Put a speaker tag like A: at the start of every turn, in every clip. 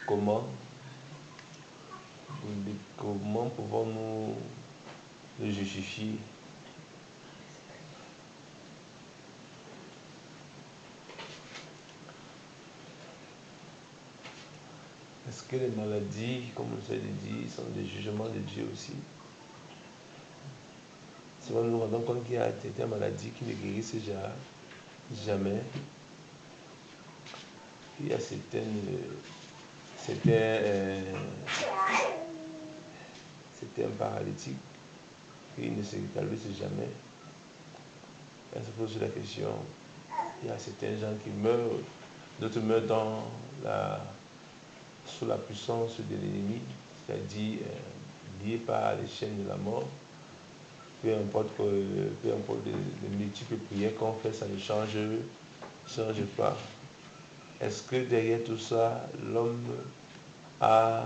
A: comment pouvons-nous le justifier? Est-ce que les maladies, comme on s'est dit, sont des jugements de Dieu aussi? Souvent nous nous rendons compte qu'il y a des maladies qui ne guérissent jamais. Il y a certains paralytiques qui ne se rétablissent jamais. On se pose la question, il y a certains gens qui meurent, d'autres meurent sous la puissance de l'ennemi, c'est-à-dire liés par les chaînes de la mort. Peu importe les multiples prières qu'on fait, ça ne change pas. Est-ce que derrière tout ça, l'homme a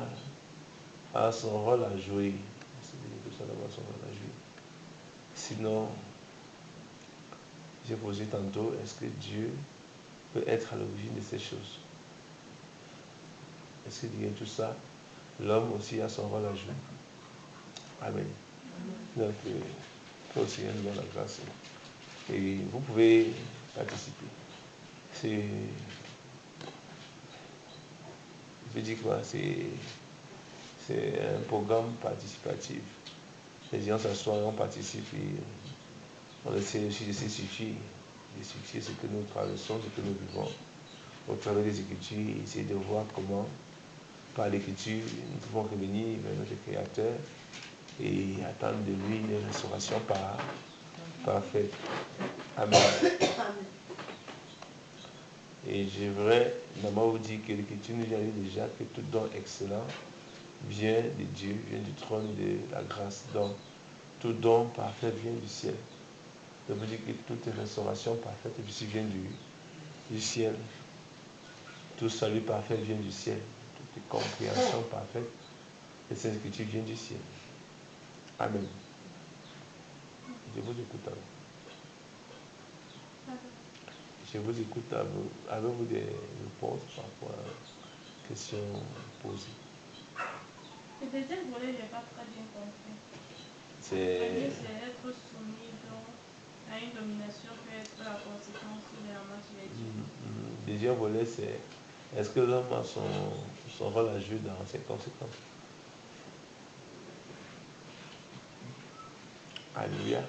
A: son rôle à jouer? Sinon, j'ai posé tantôt, est-ce que Dieu peut être à l'origine de ces choses? Est-ce que derrière tout ça, l'homme aussi a son rôle à jouer? Amen. Donc, que le Seigneur nous donne la grâce. Et vous pouvez participer. Je dis quoi? C'est un programme participatif. Les gens s'assoient, on participe et on essaie aussi de se situer ce que nous traversons, ce que nous vivons au travers des Écritures, essayer de voir comment, par l'Écriture, nous pouvons revenir vers notre Créateur et attendre de lui une restauration parfaite. Amen. Et j'aimerais d'abord vous dire que l'Écriture nous a dit déjà que tout don excellent vient de Dieu, vient du trône de la grâce. Donc, tout don parfait vient du ciel. Ça veut dire que toute restauration parfaite aussi vient du ciel. Tout salut parfait vient du ciel. Toute compréhension parfaite de ces Écritures vient du ciel. Amen. Je vous écoute à vous. Je vous écoute à vous. Avez-vous des réponses par rapport à la question posée?
B: Le deuxième volet, je n'ai pas très bien compris.
A: C'est
B: être soumis à une domination peut être la conséquence de la marche des dieux.
A: Le deuxième volet, c'est est-ce que l'homme a son rôle à jouer dans ces conséquences? Alléluia.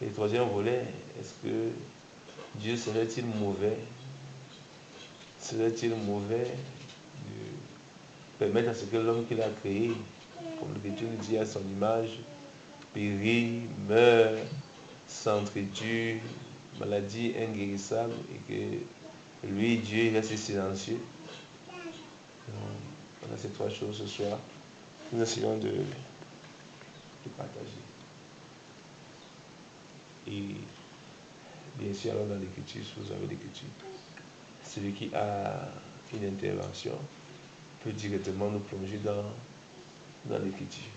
A: Et le troisième volet, est-ce que Dieu serait-il mauvais? Serait-il mauvais de permettre à ce que l'homme qu'il a créé, comme l'Écriture nous dit à son image, périt, meurt, s'entretue, maladie inguérissable, et que lui, Dieu, reste silencieux? On a ces trois choses ce soir. Nous essayons de partager. Et bien sûr, alors dans l'Écriture, si vous avez l'Écriture, celui qui a une intervention peut directement nous plonger dans l'Écriture.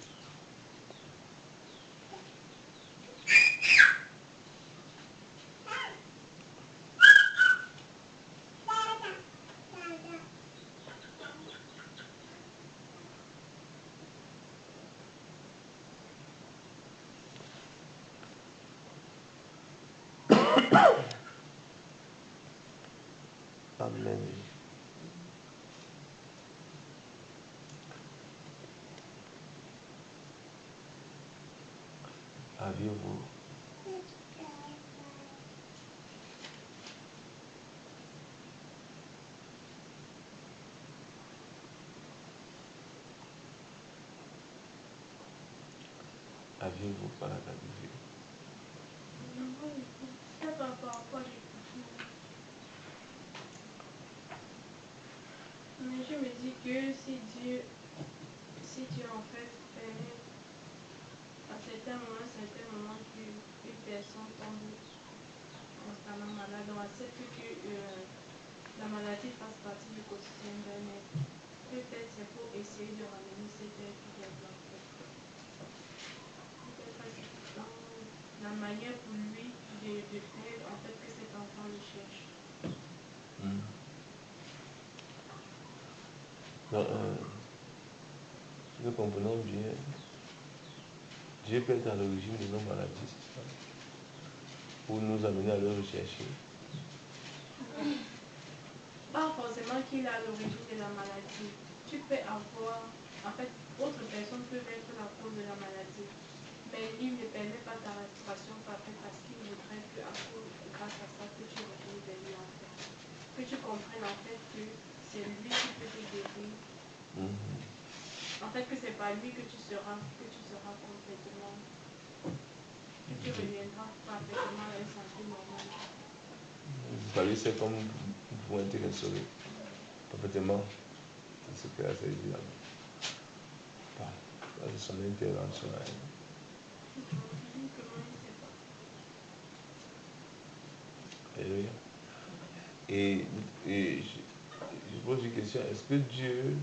A: Amen. Aviez-vous pas la Bible?
B: C'est par rapport à l'Écriture. Mais je me dis que si Dieu en fait permet à certains moments qu'une personne tombe constamment malade, on accepte que la maladie fasse partie du quotidien d'un être. Peut-être c'est pour essayer de ramener cet être vers la paix. Peut-être c'est dans la manière pour lui de faire en fait que cet enfant le cherche.
A: dans si nous comprenons bien, Dieu peut être à l'origine de nos maladies, c'est ça, pour nous amener à le rechercher.
B: Pas forcément qu'il est à l'origine de la maladie. Tu peux avoir, en fait, autre personne peut être la cause de la maladie. Mais il ne permet pas ta restauration parfaite parce qu'il voudrait que, grâce à ça, que tu retournes vers lui en fait. Que tu comprennes en fait que c'est lui qui peut te guérir. En fait, que c'est pas lui que tu seras complètement. Que tu reviendras parfaitement à une santé normale.
A: Vous parlez, c'est comme vous pouvez être sauvé. Parfaitement. C'est ce que là, c'est évident. C'est son intervention. Alléluia. Et je pose une question. Est-ce que Dieu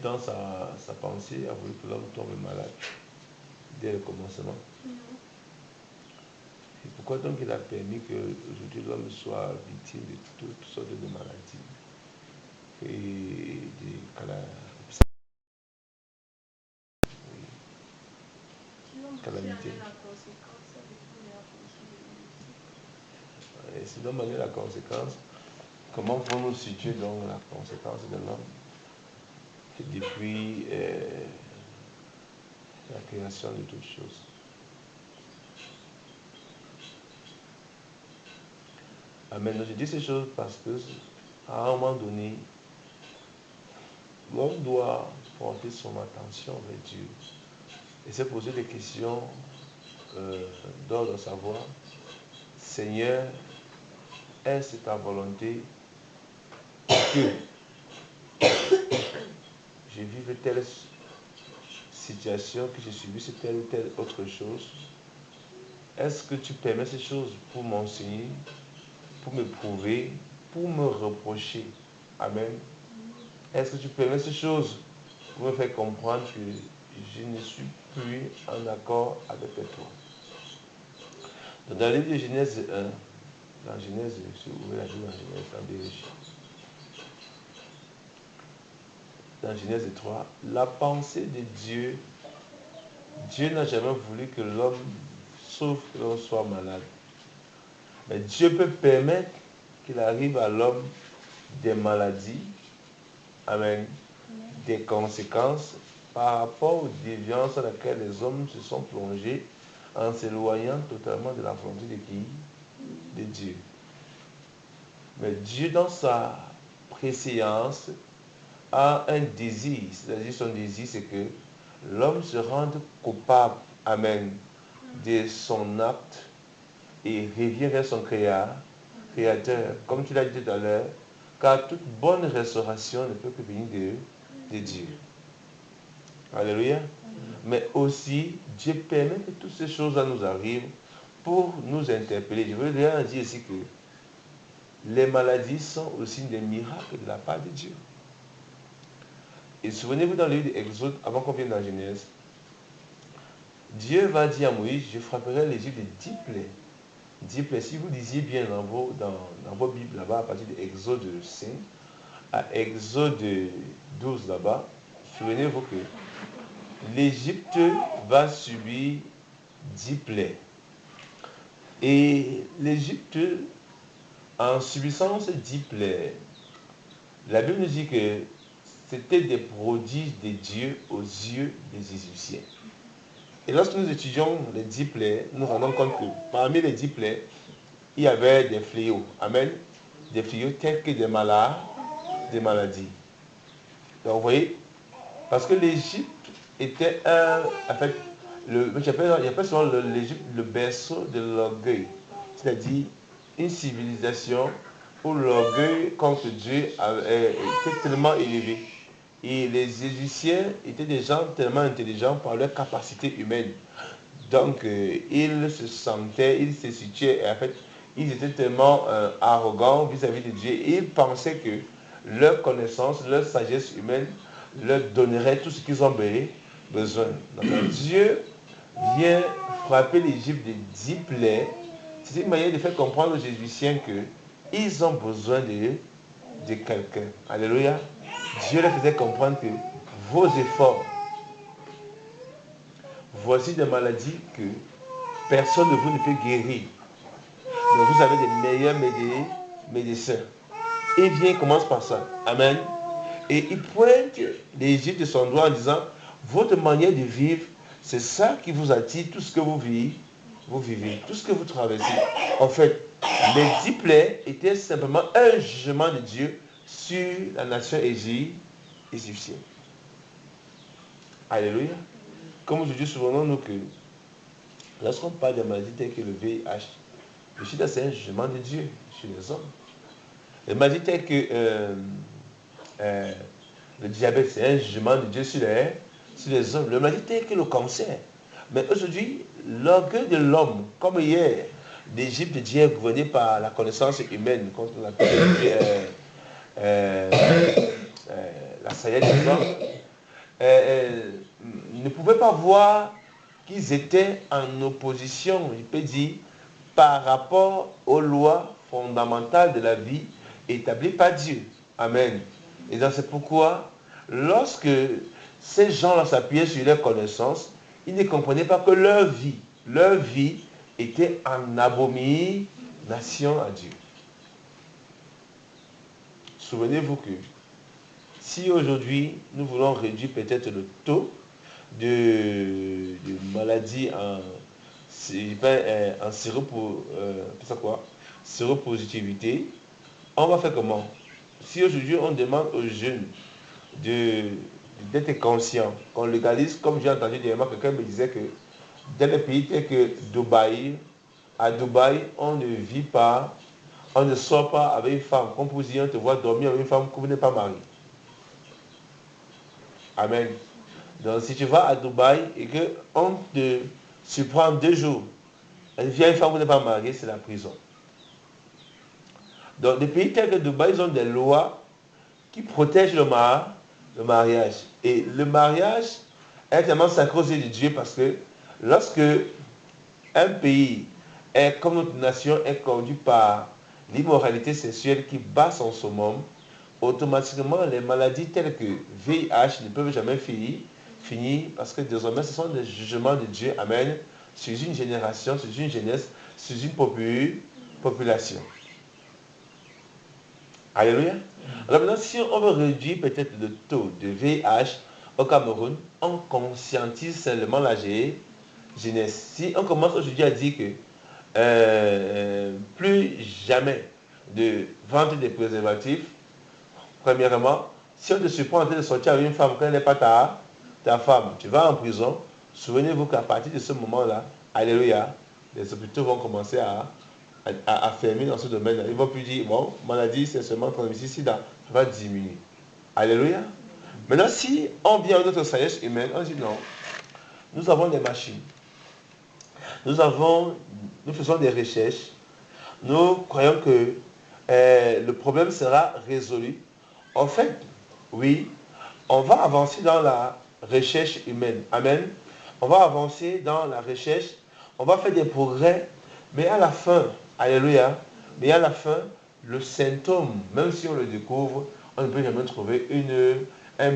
A: dans sa pensée, a voulu que l'homme tombe malade dès le commencement? Et pourquoi donc il a permis que aujourd'hui l'homme soit victime de toutes sortes de maladies et de calamités? Et si l'homme en est la conséquence, comment pouvons-nous situer donc la conséquence de l'homme depuis la création de toutes choses? Amen. Je dis ces choses parce que à un moment donné, l'homme doit porter son attention vers Dieu et se poser des questions d'ordre à savoir, Seigneur, est-ce ta volonté que je vive telle situation, que je subisse telle ou telle autre chose? Est-ce que tu permets ces choses pour m'enseigner, pour me prouver, pour me reprocher? Amen. Est-ce que tu permets ces choses pour me faire comprendre que je ne suis plus en accord avec toi? Dans le livre de Genèse 1, dans Genèse, si vous voulez la lire dans Genèse, dans vérifier. Dans Genèse 3, la pensée de Dieu, Dieu n'a jamais voulu que l'homme souffre, que l'on soit malade. Mais Dieu peut permettre qu'il arrive à l'homme des maladies, amen, des conséquences par rapport aux déviances dans lesquelles les hommes se sont plongés en s'éloignant totalement de la volonté de qui? De Dieu. Mais Dieu, dans sa préséance, a un désir, c'est-à-dire son désir, c'est que l'homme se rende coupable, amen, de son acte et revient vers son créateur. Comme tu l'as dit tout à l'heure, car toute bonne restauration ne peut que venir de Dieu. Alléluia. Mais aussi, Dieu permet que toutes ces choses-là nous arrivent pour nous interpeller. Je veux dire ici que les maladies sont aussi des miracles de la part de Dieu. Et souvenez-vous dans le livre d'Exode, avant qu'on vienne dans Genèse, Dieu va dire à Moïse, je frapperai l'Égypte de 10 plaies. 10 plaies. Si vous lisiez bien dans vos Bibles là-bas, à partir d'Exode 5 à Exode 12 là-bas, souvenez-vous que l'Égypte va subir 10 plaies. Et l'Égypte, en subissant ces 10 plaies, la Bible nous dit que c'était des prodiges de Dieu aux yeux des Égyptiens. Et lorsque nous étudions les 10 plaies, nous nous rendons compte que parmi les 10 plaies, il y avait des fléaux. Amen. Des fléaux tels que des maladies. Donc vous voyez, parce que l'Égypte était en fait, j'appelle souvent l'Égypte le berceau de l'orgueil. C'est-à-dire une civilisation où l'orgueil contre Dieu était tellement élevé. Et les Égyptiens étaient des gens tellement intelligents par leur capacité humaine. Donc, ils se sentaient, ils se situaient, en fait, ils étaient tellement arrogants vis-à-vis de Dieu. Et ils pensaient que leur connaissance, leur sagesse humaine leur donnerait tout ce qu'ils ont besoin. Donc, Dieu vient frapper l'Égypte de 10 plaies. C'est une manière de faire comprendre aux Égyptiens qu'ils ont besoin de quelqu'un. Alléluia. Dieu leur faisait comprendre que vos efforts, voici des maladies que personne de vous ne peut guérir. Mais vous avez des meilleurs médecins. Et bien, il commence par ça. Amen. Et il pointe l'Égypte de son doigt en disant, votre manière de vivre, c'est ça qui vous attire, tout ce que vous vivez, tout ce que vous traversez. En fait, les 10 plaies étaient simplement un jugement de Dieu sur la nation égyptienne. Alléluia. Comme je dis souvent, nous que lorsqu'on parle de maladies telles que le VIH, le sida, c'est un jugement de Dieu sur les hommes. Les maladies telles que le diabète, c'est un jugement de Dieu sur les hommes. Les maladies telles que le cancer. Mais aujourd'hui, l'orgueil de l'homme, comme hier, l'Égypte de Dieu est gouvernée par la connaissance humaine, contre la saillie des hommes, ne pouvait pas voir qu'ils étaient en opposition, je peux dire, par rapport aux lois fondamentales de la vie établies par Dieu. Amen. Et donc c'est pourquoi, lorsque ces gens-là s'appuyaient sur leurs connaissances, ils ne comprenaient pas que leur vie était en abomination à Dieu. Souvenez-vous que si aujourd'hui nous voulons réduire peut-être le taux de maladies en séropositivité, on va faire comment? Si aujourd'hui on demande aux jeunes d'être conscients, qu'on légalise, comme j'ai entendu dernièrement, quelqu'un me disait que dans les pays tels que Dubaï, à Dubaï, on ne vit pas, on ne sort pas avec une femme. Comme vous dites, on te voit dormir avec une femme que vous n'êtes pas marié. Amen. Donc si tu vas à Dubaï et qu'on te surprend 2 jours, elle vient une femme qui n'est pas mariée, c'est la prison. Donc, des pays tels que Dubaï, ils ont des lois qui protègent le mariage. Et le mariage est tellement sacré aux yeux de Dieu parce que lorsque un pays est, comme notre nation, est conduit par l'immoralité sexuelle qui bat son summum, automatiquement, les maladies telles que VIH ne peuvent jamais finir parce que désormais, ce sont des jugements de Dieu, amen, sur une génération, sur une jeunesse, sur une population. Alléluia. Alors maintenant, si on veut réduire peut-être le taux de VIH au Cameroun, on conscientise seulement la jeunesse. Si on commence aujourd'hui à dire que plus jamais de vente des préservatifs, premièrement, si on te surprend en train de sortir avec une femme quand elle n'est pas ta femme, tu vas en prison. Souvenez-vous qu'à partir de ce moment-là, alléluia, les hôpitaux vont commencer à fermer dans ce domaine-là. Ils ne vont plus dire, bon, maladie, c'est seulement transmissible, sida, ça va diminuer. Alléluia. Maintenant, si on vient à notre sagesse humaine, on dit non, nous avons des machines. Nous faisons des recherches. Nous croyons que le problème sera résolu. En fait, oui, on va avancer dans la recherche humaine. Amen. On va avancer dans la recherche. On va faire des progrès. Mais à la fin, alléluia, mais à la fin, le symptôme, même si on le découvre, on ne peut jamais trouver un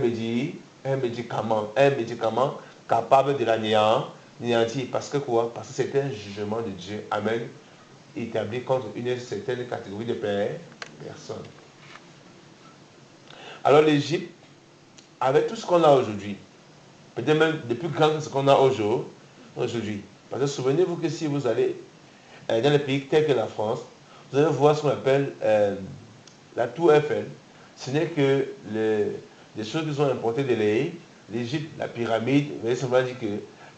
A: médicament capable de l'anéantir. Parce que quoi? Parce que c'est un jugement de Dieu. Amen. Établi contre une certaine catégorie de personnes. Alors l'Égypte, avec tout ce qu'on a aujourd'hui, peut-être même de plus grand que ce qu'on a aujourd'hui. Parce que souvenez-vous que si vous allez dans les pays tels que la France, vous allez voir ce qu'on appelle la tour Eiffel. Ce n'est que des choses qu'ils ont importées de l'Égypte, la pyramide. Vous voyez, ça veut dire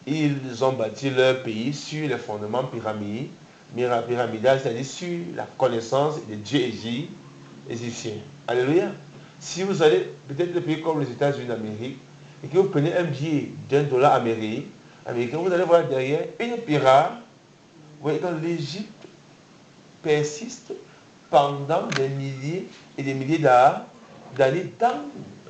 A: qu'ils ont bâti leur pays sur les fondements pyramidales, c'est-à-dire sur la connaissance des dieux égyptiens. Alléluia. Si vous allez peut-être des pays comme les États-Unis d'Amérique et que vous prenez un billet $1 américain, vous allez voir derrière une pyramide. Oui, donc l'Égypte persiste pendant des milliers et des milliers d'années dans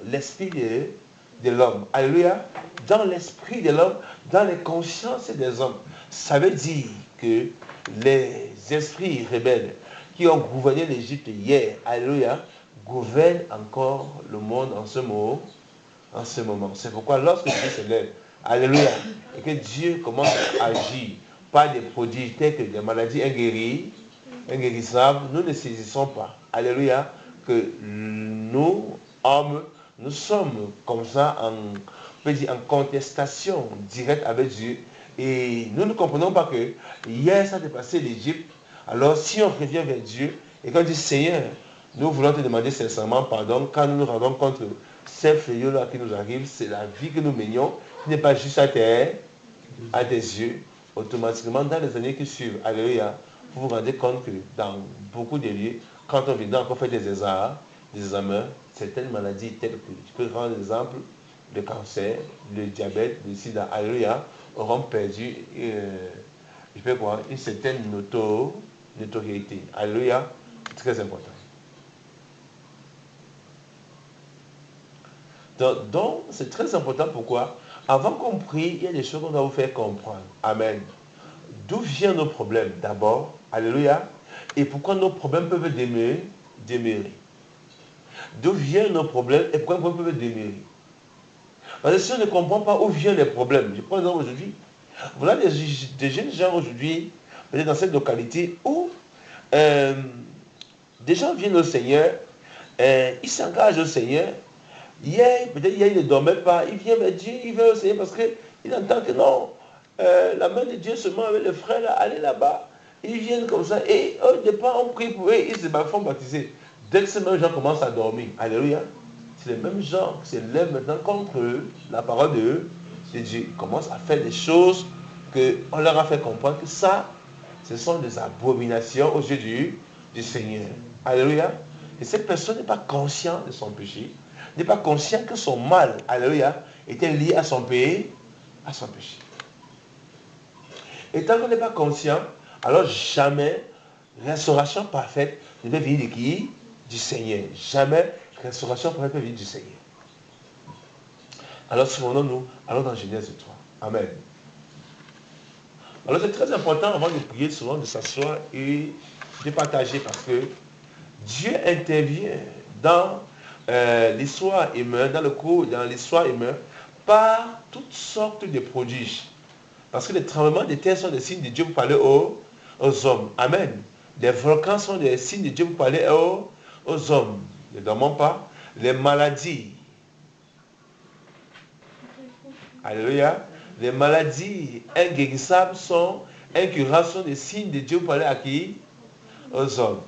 A: l'esprit de l'homme. Alléluia. Dans l'esprit de l'homme, dans les consciences des hommes. Ça veut dire que les esprits rebelles qui ont gouverné l'Égypte hier, alléluia, gouverne encore le monde en ce moment. C'est pourquoi lorsque Dieu se lève, alléluia, et que Dieu commence à agir par des prodiges tels que des maladies inguérissables, nous ne saisissons pas, alléluia, que nous, hommes, nous sommes comme ça en contestation directe avec Dieu. Et nous ne comprenons pas que hier ça a dépassé l'Égypte. Alors si on revient vers Dieu et qu'on dit Seigneur, nous voulons te demander sincèrement pardon quand nous nous rendons compte que ces fléaux-là qui nous arrivent, c'est la vie que nous menions, qui n'est pas juste à tes yeux. Automatiquement, dans les années qui suivent, alléluia, vous vous rendez compte que dans beaucoup de lieux, quand on vient encore faire des examens, certaines maladies telles que, je peux prendre l'exemple, le cancer, le diabète, le sida, alléluia, auront perdu une certaine notoriété. Alléluia, très important. Donc, c'est très important. Pourquoi? Avant qu'on prie, il y a des choses qu'on doit vous faire comprendre. Amen. D'où viennent nos problèmes d'abord? Alléluia. Et pourquoi nos problèmes peuvent demeurer? D'où viennent nos problèmes et pourquoi nos problèmes peuvent demeurer? Parce que si on ne comprend pas où viennent les problèmes, je prends exemple aujourd'hui, voilà des jeunes gens aujourd'hui, peut-être dans cette localité, où des gens viennent au Seigneur, ils s'engagent au Seigneur. Hier, peut-être hier, il ne dormait pas, il vient vers Dieu, il vient au Seigneur parce qu'il entend que non, la main de Dieu se met avec le frère, là, allez là-bas. Ils viennent comme ça, et au départ, on prie pour eux, ils se font baptiser. Dès que ces mêmes gens commencent à dormir, alléluia, c'est les mêmes gens qui se lèvent maintenant contre eux, la parole de Dieu. Ils commencent à faire des choses qu'on leur a fait comprendre que ça, ce sont des abominations aux yeux du Seigneur. Alléluia. Et cette personne n'est pas consciente de son péché, n'est pas conscient que son mal, alléluia, était lié à son péché. Et tant qu'on n'est pas conscient, alors jamais restauration parfaite ne peut venir de qui? Du Seigneur. Jamais restauration parfaite ne peut venir du Seigneur. Alors souvenons-nous, allons dans Genèse 3. Amen. Alors c'est très important avant de prier souvent de s'asseoir et de partager parce que Dieu intervient dans l'histoire humaine, dans l'histoire humaine, par toutes sortes de prodiges. Parce que les tremblements de terre sont des signes de Dieu pour parler aux hommes. Amen. Les volcans sont des signes de Dieu pour parler aux hommes. Ne dormons pas. Les maladies. Alléluia. Les maladies inguérissables sont incurables, sont des signes de Dieu pour parler à qui? Aux hommes.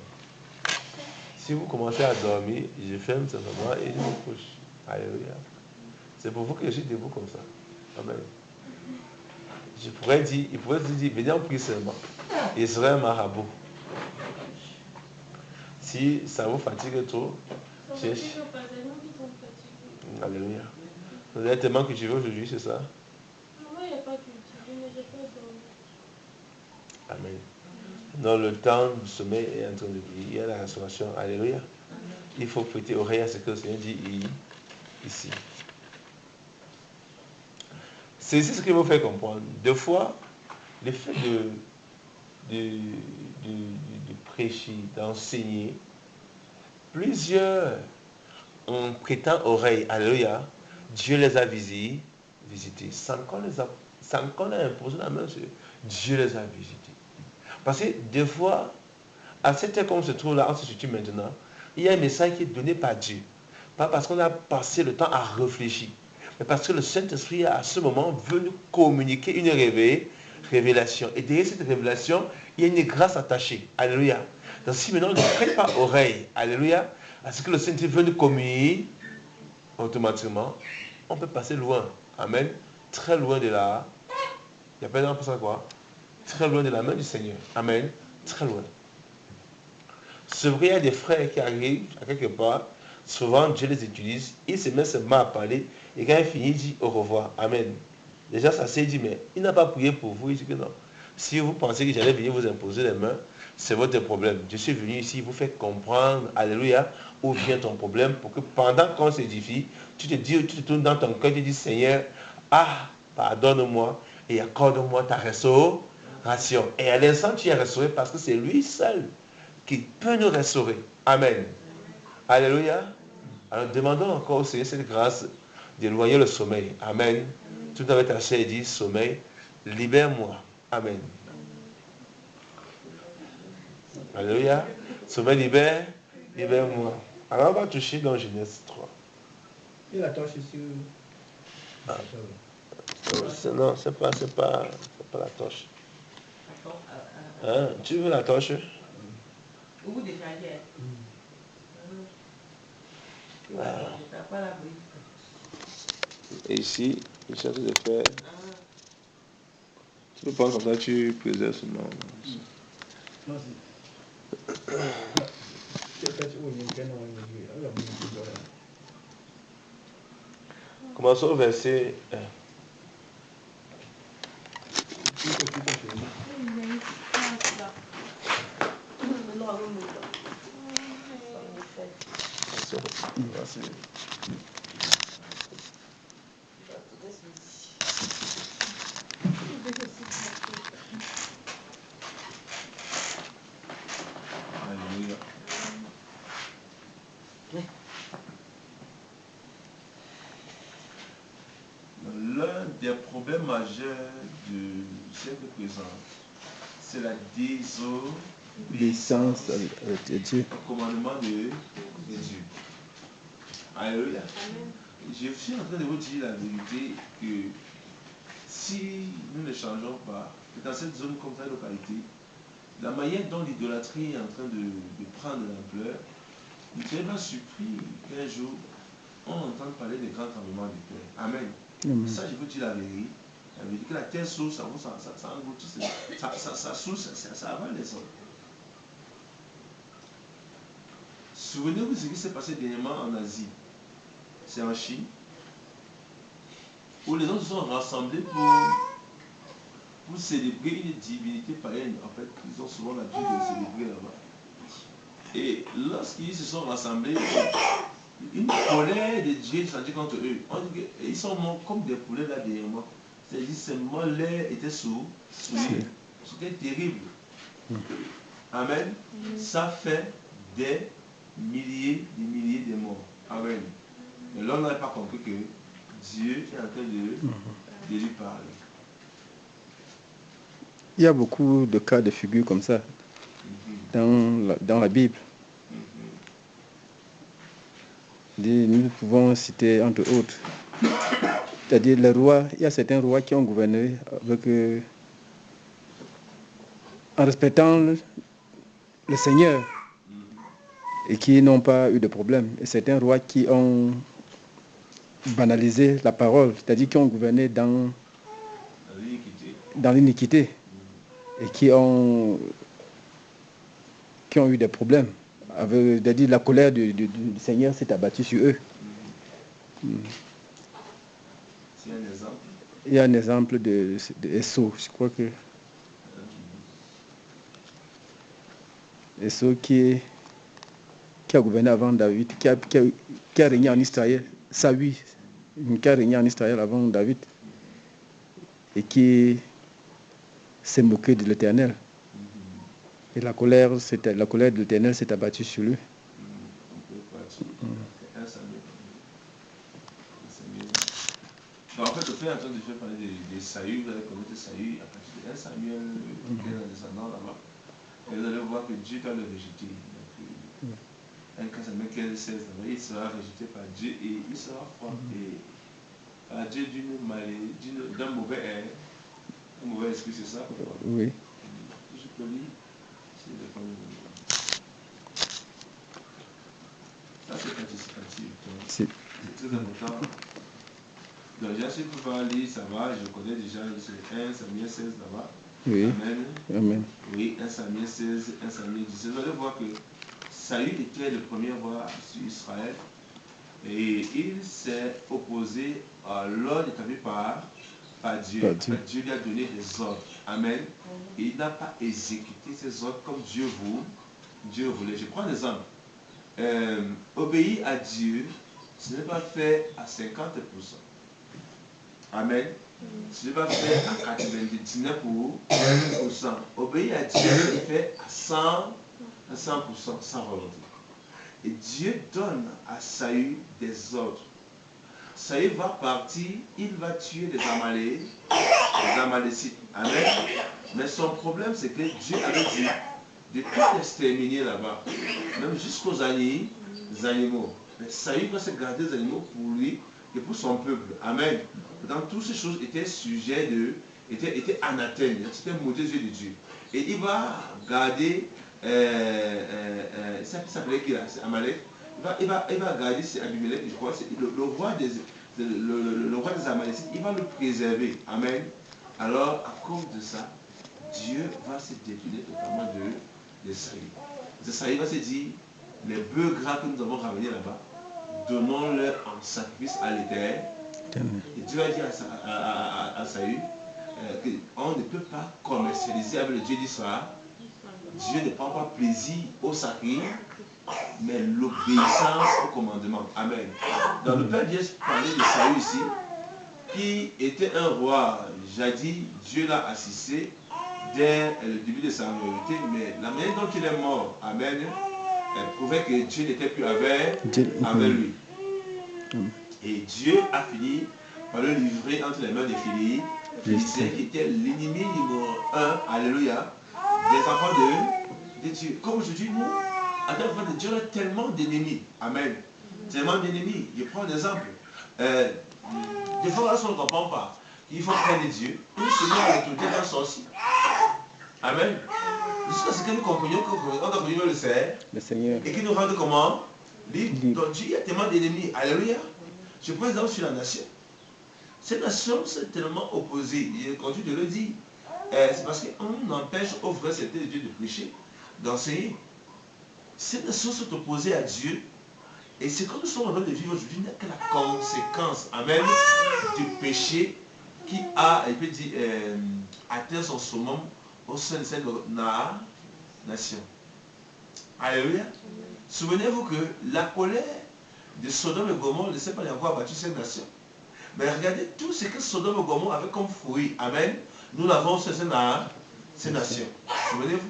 A: Si vous commencez à dormir, je ferme simplement et je me couche. Alléluia. C'est pour vous que je suis debout comme ça. Amen. Il pourrait dire, venez en prier seulement. Il serait un marabout. Si ça vous fatigue trop, cherche. Alléluia. Vous avez tellement cultivé aujourd'hui, c'est ça?
B: Non, il n'y a pas cultivé, mais j'ai pas dormi.
A: Amen. Dans le temps du sommeil est en train de briller, il y a la restauration. Alléluia. Il faut prêter oreille à ce que le Seigneur dit ici. C'est ce qu'il vous fait comprendre. Deux fois, le fait de prêcher, d'enseigner, plusieurs en prêtant oreille, alléluia, Dieu les a visités, sans qu'on ait imposé la main sur eux. Dieu les a visités. Parce que des fois, à cette heure qu'on se trouve là, on se situe maintenant, il y a un message qui est donné par Dieu. Pas parce qu'on a passé le temps à réfléchir, mais parce que le Saint-Esprit, à ce moment, veut nous communiquer une révélation. Et derrière cette révélation, il y a une grâce attachée. Alléluia. Donc si maintenant on ne prête pas oreille, alléluia, à ce que le Saint-Esprit veut nous communiquer, automatiquement, on peut passer loin. Amen. Très loin de la... Il y a pas d'en ça quoi? Très loin de la main du Seigneur. Amen. Très loin. C'est vrai, il y a des frères qui arrivent à quelque part. Souvent, Dieu les utilise. Ils se mettent seulement à parler. Et quand il finit, il dit au revoir. Amen. Déjà, ça s'est dit, mais il n'a pas prié pour vous. Il dit que non. Si vous pensez que j'allais venir vous imposer les mains, c'est votre problème. Je suis venu ici vous faire comprendre, alléluia, où vient ton problème, pour que pendant qu'on s'édifie, tu te tournes dans ton cœur, tu dis, Seigneur, pardonne-moi et accorde-moi ta restauration. Et à l'instant, tu es restauré parce que c'est lui seul qui peut nous restaurer. Amen. Alléluia. Alors demandons encore au Seigneur cette grâce d'éloigner le sommeil. Amen. Tout avec ta chair et dit sommeil, libère-moi. Amen. Alléluia. Sommeil, libère-moi. Alors on va toucher dans Genèse 3.
C: Et la torche sur...
A: Ah. Non, c'est pas la torche. Hein? Tu veux la torche? Et ici, je cherche de faire. Tu peux prendre comme ça, tu préserves seulement. Commençons au verset 1. L'un des problèmes majeurs du siècle présent, c'est la désobéissance au commandement de Dieu. Alléluia. Je suis en train de vous dire la vérité que si nous ne changeons pas, dans cette zone comme ça, localité, la manière dont l'idolâtrie est en train de prendre l'ampleur, il ne serait pas surpris qu'un jour, on entende parler des grands tremblements de terre. Amen. Ça, je vous dis la vérité. La vérité que la terre s'ouvre, ça engloutit, ça s'ouvre, ça avale les hommes. Souvenez-vous de ce qui s'est passé dernièrement en Asie. C'est en Chine, où les gens se sont rassemblés pour célébrer une divinité païenne. En fait, ils ont souvent l'habitude de célébrer là-bas. Et lorsqu'ils se sont rassemblés, une colère de Dieu est descendue contre eux. Ils sont morts comme des poulets là derrière moi. C'est-à-dire seulement l'air était sous eux. C'était terrible. Amen. Ça fait des milliers de morts. Amen. Mais l'homme n'avait pas compris que Dieu est en train de lui parler.
C: Il y a beaucoup de cas de figure comme ça dans la Bible. Nous pouvons citer entre autres. C'est-à-dire les rois, il y a certains rois qui ont gouverné avec, en respectant le Seigneur et qui n'ont pas eu de problème. Et certains rois qui ont banalisé la parole, c'est-à-dire qui ont gouverné dans l'iniquité et qui ont eu des problèmes. C'est-à-dire la colère du Seigneur s'est abattue sur eux. Il y a un exemple de Esau, je crois que Esau qui a gouverné avant David, qui a régné en Israël, Saül, qui a régné en Israël avant David et qui s'est moqué de l'Éternel. Et la colère de l'Éternel s'est abattue sur lui.
A: En fait, au fait, en train de faire parler de Saül, vous allez connaître Saül à partir de 1 Samuel, qui est en descendant là-bas. Et vous allez voir que Dieu doit le rejeter. Donc, 1 Samuel 15, 16, il sera rejeté par Dieu et il sera frappé par Dieu d'un mauvais air. Un mauvais esprit, c'est ça?
C: Oui.
A: Tout ce que je lis, c'est le premier. Ça, c'est participatif. C'est très important. Donc, déjà, si vous pouvez lire, ça va, je connais déjà, c'est 1 Samuel 16 là-bas.
C: Oui.
A: Amen.
C: Amen.
A: Oui, 1 Samuel 16, 1 Samuel 17. Vous allez voir que Saül était le premier roi sur Israël et il s'est opposé à l'ordre établi par Dieu. Dieu lui a donné des ordres. Amen. Et il n'a pas exécuté ces ordres comme Dieu voulait. Je prends un exemple. Obéir à Dieu, ce n'est pas fait à 50%. Amen. Ce n'est pas fait à 99%. Obéir à Dieu, c'est fait à 100%, sans volonté. Et Dieu donne à Saül des ordres. Saül va partir, il va tuer les Amalécites. Amen. Mais son problème, c'est que Dieu avait dit de tout exterminer là-bas, même jusqu'aux animaux. Mais Saül va se garder les animaux pour lui et pour son peuple. Amen. Dans toutes ces choses étaient sujets étaient anathèmes, c'était maudit yeux de Dieu. Et il va garder, ça s'appelait qui là, c'est Amalek. Il va garder, c'est Abimelech, je crois, c'est le roi des Amalécites, il va le préserver. Amen. Alors, à cause de ça, Dieu va se défiler totalement de Saül. Saül va se dire, les bœufs gras que nous avons ramenés là-bas, donnons-leur en sacrifice à l'Éternel. Et Dieu va dire à Saül qu'on ne peut pas commercialiser avec le Dieu d'Israël. Dieu ne prend pas plaisir au sacrifice, mais l'obéissance au commandement. Amen. Dans le Père Dieu parlait de Saül ici, qui était un roi. Jadis, Dieu l'a assisté dès le début de sa majorité, mais la manière dont il est mort, amen, prouvait que Dieu n'était plus avec lui. Et Dieu a fini par le livrer entre les mains des Philistins, qui était l'ennemi numéro 1, alléluia, des enfants de Dieu. Comme aujourd'hui, nous, en tant qu'enfants de Dieu, on a tellement d'ennemis. Amen. Tellement d'ennemis. Je prends un exemple. Des fois, on ne comprend pas. Il faut craindre Dieu. Nous se met à l'autorité d'un sorcier. Amen. Jusqu'à ce que nous comprenions que le Seigneur et qu'il nous rende comment? Libre. Donc Dieu, il y a tellement d'ennemis. Alléluia. Je prends exemple sur la nation. Ces nations sont tellement opposées. Et quand tu te le dis, c'est parce qu'on empêche aux vrais certains Dieu de prêcher, d'enseigner. Ces nations sont opposées à Dieu. Et ce que nous sommes en train de vivre aujourd'hui n'est que la conséquence, amen, du péché qui a, il peut dire, atteint son summum au sein de cette nation. Alléluia. Souvenez-vous que la colère de Sodome et Gomorrhe ne sait pas y avoir battu cette nation. Mais regardez tout ce que Sodome et Gomorrhe avait comme fruit. Amen. Nous l'avons sur ces nations. Souvenez-vous.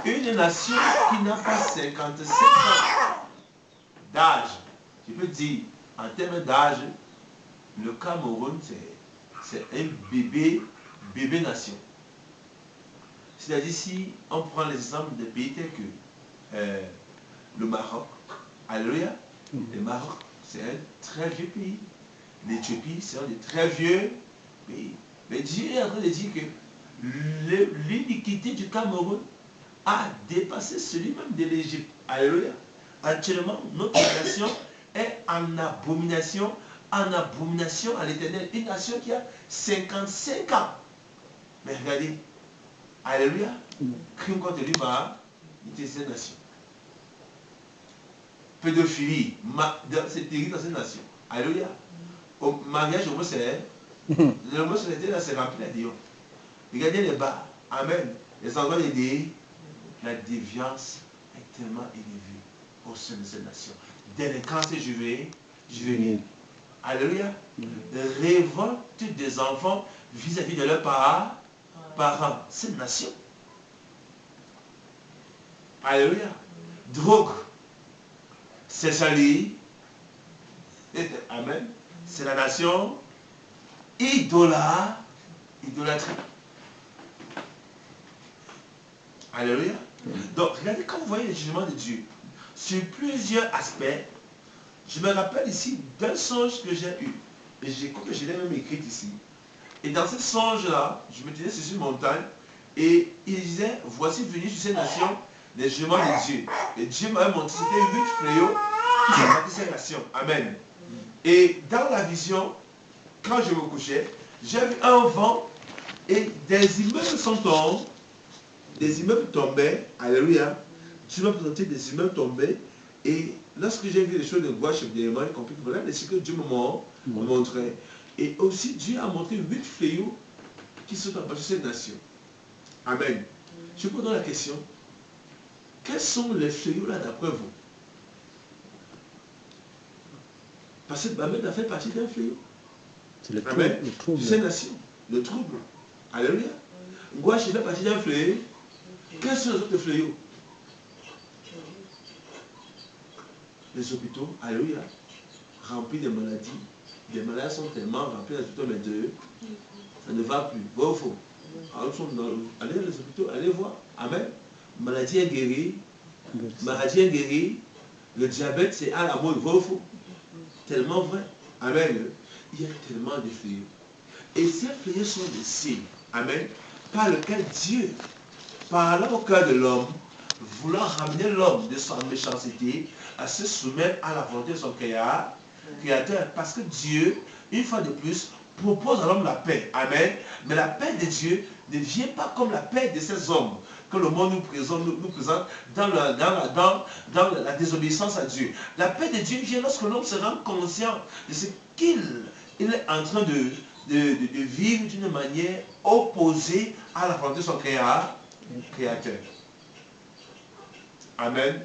A: Une nation qui n'a pas 57 ans d'âge, je peux dire, en termes d'âge, le Cameroun, c'est un bébé nation. C'est-à-dire, si on prend l'exemple des pays tels que le Maroc, alléluia, le Maroc, c'est un très vieux pays. L'Éthiopie, c'est un des très vieux pays. Mais Dieu est en train de dire que l'iniquité du Cameroun a dépassé celui même de l'Égypte. Alléluia. Actuellement, notre nation est en abomination à l'Éternel. Une nation qui a 55 ans. Mais regardez, alléluia, crime contre l'humain, il était cette nation. Pédophilie, c'est terrible dans cette nation. Alléluia. Au mariage homosexuel, l'homosexualité là c'est rempli à Dieu. Regardez les bas, amen. Les endroits des la déviance est tellement élevée au sein de cette nation. Délinquance juvénile. Alléluia. Révolte des enfants vis-à-vis de leurs parents. Cette nation. Alléluia. Drogue. Césalie. Amen. C'est la nation. Idolâtrie. Alléluia. Donc, regardez, quand vous voyez les jugements de Dieu, sur plusieurs aspects, je me rappelle ici d'un songe que j'ai eu. Et je l'ai même écrit ici. Et dans ce songe-là, je me tenais sur une montagne, et il disait, voici venu sur ces nations les jugements de Dieu. Et Dieu m'avait montré, c'était 8 fléaux qui abattaient ces nations. Amen. Et dans la vision, quand je me couchais, j'ai vu un vent, et des immeubles sont tombés. Des immeubles tombaient, alléluia. Dieu m'a présenté des immeubles tombaient. Et lorsque j'ai vu les choses de gauche, j'ai compris que voilà ce que Dieu me montrait. Et aussi, Dieu a montré 8 fléaux qui sont abattus sur cette nation. Amen. Je pose donc la question. Quels sont les fléaux là d'après vous? Parce que Babel a fait partie d'un fléau.
C: C'est le trouble.
A: Sur cette nation. Le trouble. Alléluia. Gouache fait partie d'un fléau. Quels sont les autres fléaux? les hôpitaux, alléluia, remplis de maladies. Les malades sont tellement remplis les hôpitaux, mais ça ne va plus. Bon ou faux? Allez dans les hôpitaux, allez voir. Amen. Maladie est guérie. Maladie est guérie. Le diabète, c'est à la mode. Bon ou faux? Tellement vrai. Amen. Il y a tellement de fléaux. Et ces fléaux sont des signes. Amen. Par lequel Dieu, parlant au cœur de l'homme, voulant ramener l'homme de sa méchanceté à se soumettre à la volonté de son créateur. Parce que Dieu, une fois de plus, propose à l'homme la paix. Amen. Mais la paix de Dieu ne vient pas comme la paix de ces hommes que le monde nous présente dans la désobéissance à Dieu. La paix de Dieu vient lorsque l'homme se rend conscient de ce qu'il est en train de vivre d'une manière opposée à la volonté de son créateur. Amen.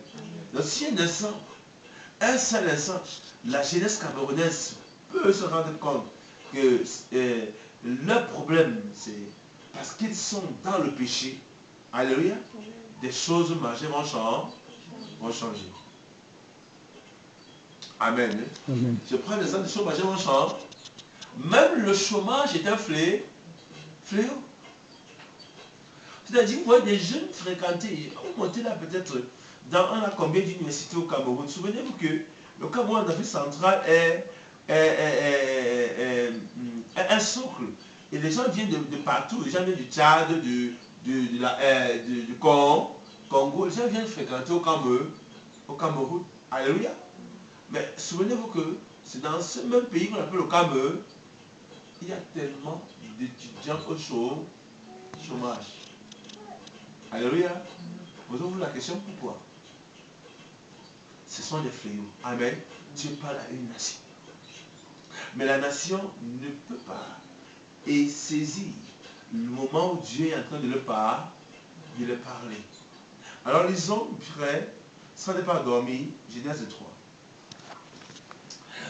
A: Donc si un seul instant, la jeunesse camerounaise peut se rendre compte que leur problème, c'est parce qu'ils sont dans le péché. Alléluia. Des choses majeures vont changer. Amen.
C: Amen.
A: Je prends l'exemple des choses majeures vont changer. Même le chômage est un fléau. C'est-à-dire, vous voyez des jeunes fréquentés, on montait là peut-être on a combien d'universités au Cameroun? Souvenez-vous que le Cameroun en Afrique centrale est un socle. Et les gens viennent de partout. Les gens viennent du Tchad, du Congo. Les gens viennent fréquenter au Cameroun. Alléluia. Mais souvenez-vous que c'est dans ce même pays qu'on appelle le Cameroun, il y a tellement d'étudiants au chômage. Alléluia. Posez-vous la question, pourquoi? Ce sont des fléaux. Amen. Dieu parle à une nation. Mais la nation ne peut pas saisir le moment où Dieu est en train de le parler. Alors lisons, frère, ça n'est pas dormi, Genèse 3.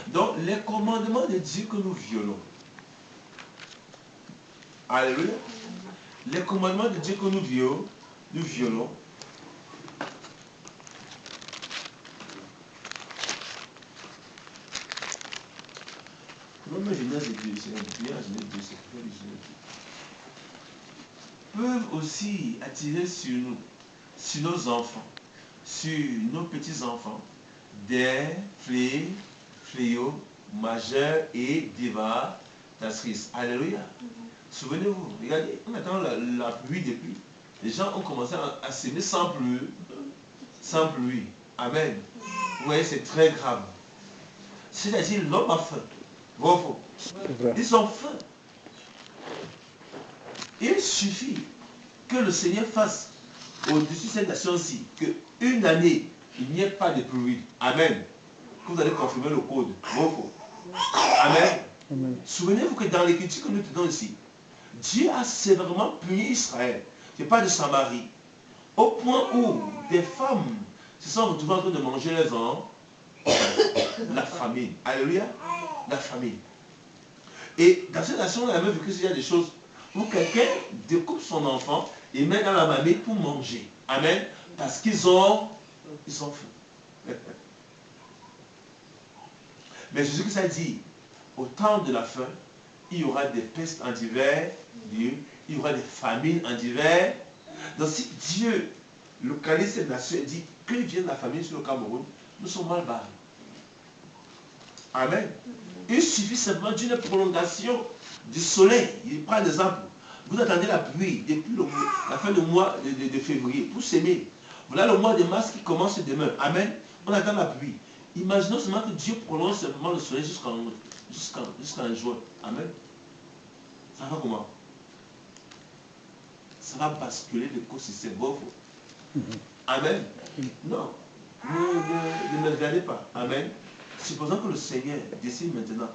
A: Donc, les commandements de Dieu que nous violons. Alléluia. Les commandements de Dieu que nous violons. Même Genèse 2, c'est bien Genèse 2, c'est bien Genèse 2. Peuvent aussi attirer sur nous, sur nos enfants, sur nos petits-enfants, des fléaux majeurs et dévastatrices. Alléluia. Souvenez-vous, regardez, on attend la pluie depuis. Les gens ont commencé à s'aimer sans pluie. Amen. Vous voyez, c'est très grave. C'est-à-dire, l'homme a faim. Bon, ils ont faim. Il suffit que le Seigneur fasse au-dessus de cette nation-ci qu'une année, il n'y ait pas de pluie. Amen. Que vous allez confirmer le code. Bon. Amen.
C: Amen.
A: Souvenez-vous que dans l'écriture que nous tenons ici, Dieu a sévèrement puni Israël. Je parle de Samarie. Au point où des femmes se sont retrouvées en train de manger les enfants. La famine. Alléluia. La famine. Et dans cette nation, on a même vu qu'il y a des choses où quelqu'un découpe son enfant et met dans la marmite pour manger. Amen. Parce qu'ils ont faim. Mais Jésus-Christ a dit, au temps de la faim, il y aura des pestes en divers lieux, il y aura des famines en divers. Donc si Dieu localise cette nation et dit que vient la famine sur le Cameroun, nous sommes mal barrés. Amen. Il suffit simplement d'une prolongation du soleil. Il prend l'exemple. Vous attendez la pluie depuis la fin du mois de février pour s'aimer. Voilà le mois de mars qui commence demain. Amen. On attend la pluie. Imaginons seulement que Dieu prolonge simplement le soleil jusqu'en juin. Amen. Ça va comment? Ça va basculer l'écosystème. Amen. Non. Ne me regardez pas. Amen. Supposons que le Seigneur décide maintenant,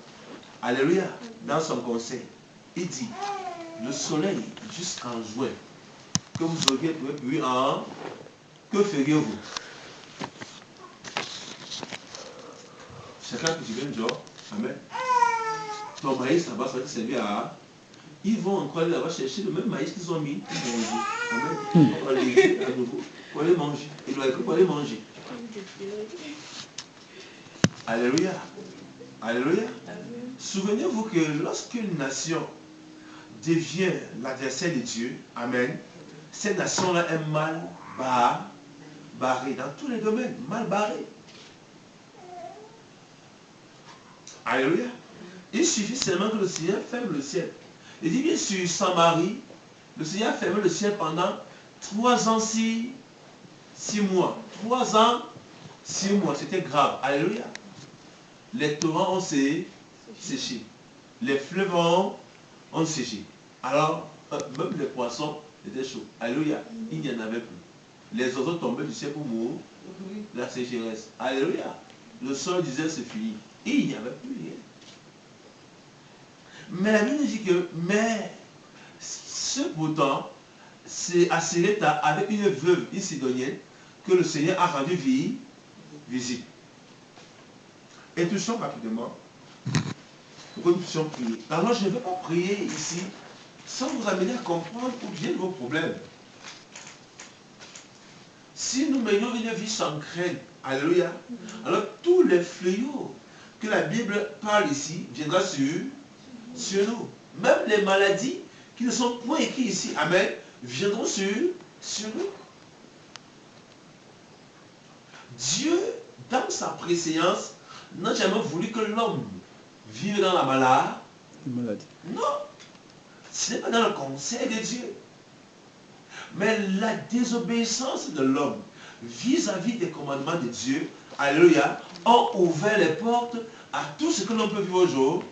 A: alléluia, dans son conseil, il dit, le soleil jusqu'en juin, que vous auriez pu que feriez-vous? Chacun que tu viens dehors, amen. Ton maïs là-bas, ça va te servir à... Ils vont encore aller là-bas chercher le même maïs qu'ils ont mis pour manger. Amen. On va les à nouveau pour aller manger. Ils doivent pour aller manger. Alléluia. Alléluia. Souvenez-vous que lorsqu'une nation devient l'adversaire de Dieu, amen, cette nation-là est mal barrée dans tous les domaines, mal barrée. Alléluia. Il suffit seulement que le Seigneur ferme le ciel. Il dit bien sûr, Samarie, le Seigneur a fermé le ciel pendant 3 ans, 6 mois. 3 ans, 6 mois, c'était grave. Alléluia. Les torrents ont séché. Les fleuves ont séché. Alors, même les poissons étaient chauds. Alléluia. Il n'y en avait plus. Les oiseaux tombaient du ciel pour mourir. La sécheresse. Alléluia. Le sol disait c'est fini. Il n'y avait plus rien. Mais la Bible dit que, mais cependant, c'est à Séreta avec une veuve, une sidonienne, que le Seigneur a rendu visite. Et touchons rapidement, pour que nous puissions prier. Alors je ne vais pas prier ici sans vous amener à comprendre où viennent vos problèmes. Si nous menions une vie sans crainte, alléluia, alors tous les fléaux que la Bible parle ici viendront sur nous. Même les maladies qui ne sont point écrites ici, amen, viendront sur nous. Dieu, dans sa préséance, n'a jamais voulu que l'homme vive dans la maladie. Non, ce n'est pas dans le conseil de Dieu. Mais la désobéissance de l'homme vis-à-vis des commandements de Dieu, alléluia, ont ouvert les portes à tout ce que l'on peut vivre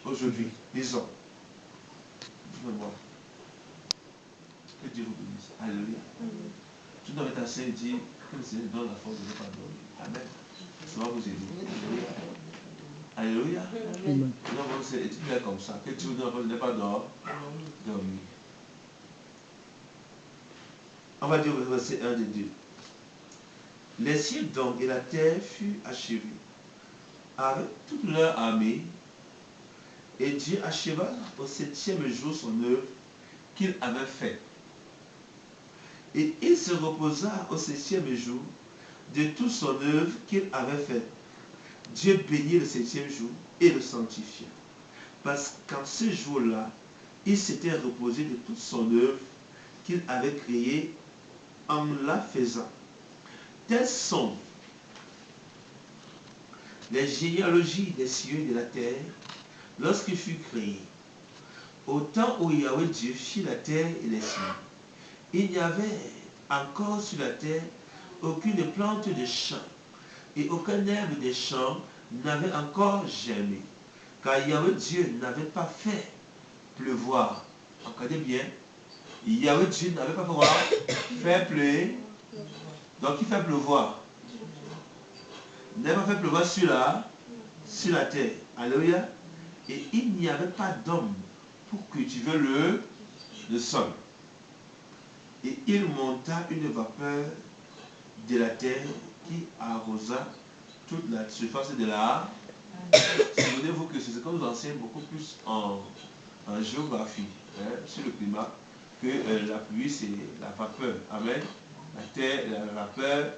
A: aujourd'hui. Disons. Que Dieu vous bénisse. Alléluia. Tu dois être assez et dire que le Seigneur donne la force de ne pas dormir. Amen. Ça va vous aider. Alléluia. Alléluia. Et tu fais comme ça. Que Dieu vous donne la force de ne pas dormir. On va dire au verset 1 de 2. Les cieux donc et la terre furent achevés avec toute leur armée, et Dieu acheva au 7e jour son œuvre qu'il avait faite. Et il se reposa au 7e jour de toute son œuvre qu'il avait faite. Dieu bénit le 7e jour et le sanctifia, parce qu'en ce jour-là, il s'était reposé de toute son œuvre qu'il avait créée en la faisant. Telles sont les généalogies des cieux et de la terre lorsqu'il fut créé. Au temps où Yahweh Dieu fit la terre et les cieux, il n'y avait encore sur la terre aucune plante de champ, et aucun herbe des champs n'avait encore germé, car Yahweh Dieu n'avait pas fait pleuvoir. Regardez bien, Yahweh Dieu n'avait pas fait pleuvoir. Donc il fait pleuvoir. Il n'avait pas fait pleuvoir sur la terre. Alléluia. Et il n'y avait pas d'homme pour cultiver le sol. Et il monta une vapeur de la terre qui arrosa toute la surface de la... Souvenez-vous que c'est ce qu'on nous enseigne beaucoup plus en géographie, sur le climat, que la pluie c'est la vapeur. Amen. La terre, la vapeur,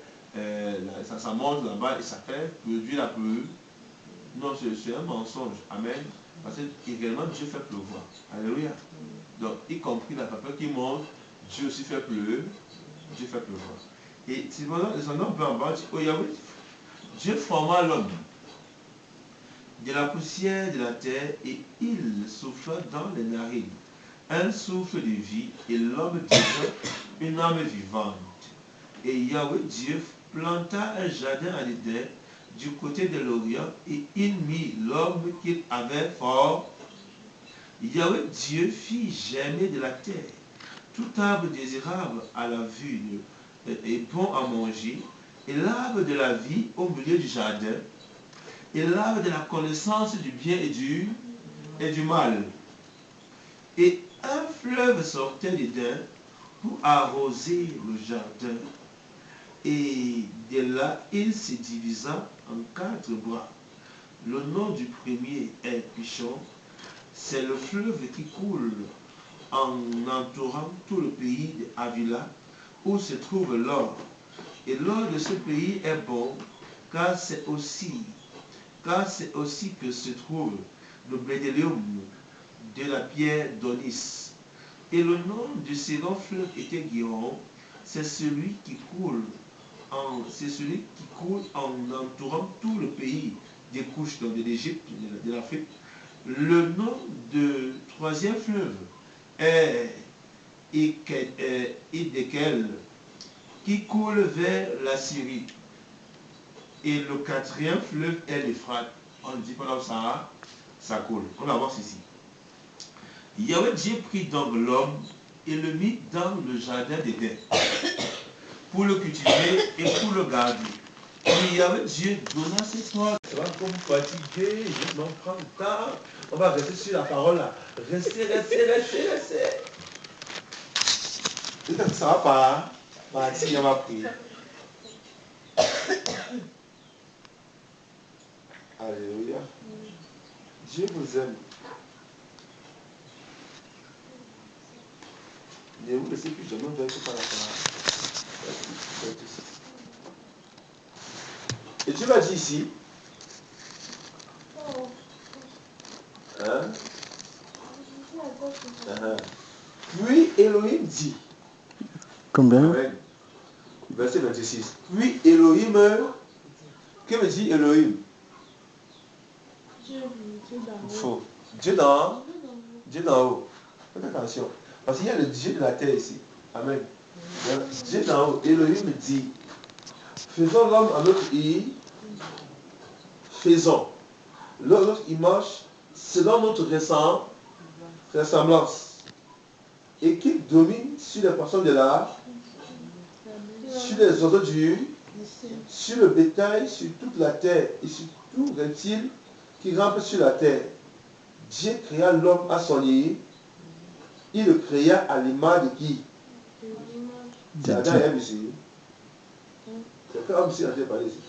A: ça monte là-bas et ça fait produire la pluie. Non, c'est un mensonge. Amen. Parce que également Dieu fait pleuvoir. Alléluia. Donc, y compris la vapeur qui monte, Dieu aussi fait pleuvoir. Dieu fait pleuvoir. Et si vous descendons un peu en bas, oh Yahweh, Dieu forma l'homme de la poussière de la terre et il souffla dans les narines un souffle de vie et l'homme devint une âme vivante. Et Yahweh Dieu planta un jardin à l'Éden du côté de l'Orient et il mit l'homme qu'il avait fort. Yahweh Dieu fit germer de la terre tout arbre désirable à la vue et bon à manger, et l'arbre de la vie au milieu du jardin, et l'arbre de la connaissance du bien et du mal. Et un fleuve sortait d'Éden pour arroser le jardin. Et de là, il se divisa en 4 bras. Le nom du premier est Pishon. C'est le fleuve qui coule en entourant tout le pays d'Avila, où se trouve l'or. Et l'or de ce pays est bon, car c'est aussi
D: car c'est aussi que se trouve le bdellium de la pierre d'Onis. Et le nom du second fleuve était Guéron, c'est celui qui coule en entourant tout le pays des couches donc de l'Égypte, de l'Afrique. Le nom du troisième fleuve est Idékel, qui coule vers la Syrie. Et le quatrième fleuve est l'Euphrate. On ne dit pas là où ça coule. On va voir ceci. Yahweh Dieu prit donc l'homme et le mit dans le jardin d'Éden pour le cultiver et pour le garder. Et Yahweh Dieu donna ses ordres. Ça va comme fatigué, je m'en prends le temps. On va rester sur la parole là. Restez. Et quand ça va pas, on va prier. Alléluia. Dieu vous aime. Ne vous laissez plus jamais faire par la parole. Et Dieu m'a dit ici, puis Elohim dit,
C: combien?
D: Amen. Verset 26. Puis Elohim, que me dit Elohim? Faux. Dieu d'en haut. Faites attention. Parce qu'il y a le Dieu de la terre ici. Amen. Dieu d'en haut, Elohim dit, faisons l'homme à notre faisons notre image selon notre ressemblance, et qu'il domine sur les personnes de l'art, sur les oiseaux sur le bétail, sur toute la terre et sur tout reptile qui rampe sur la terre. Dieu créa l'homme à son lit. Il le créa à l'image de qui? C'est Adam et Ève ici. C'est quel homme ici a parlé ici?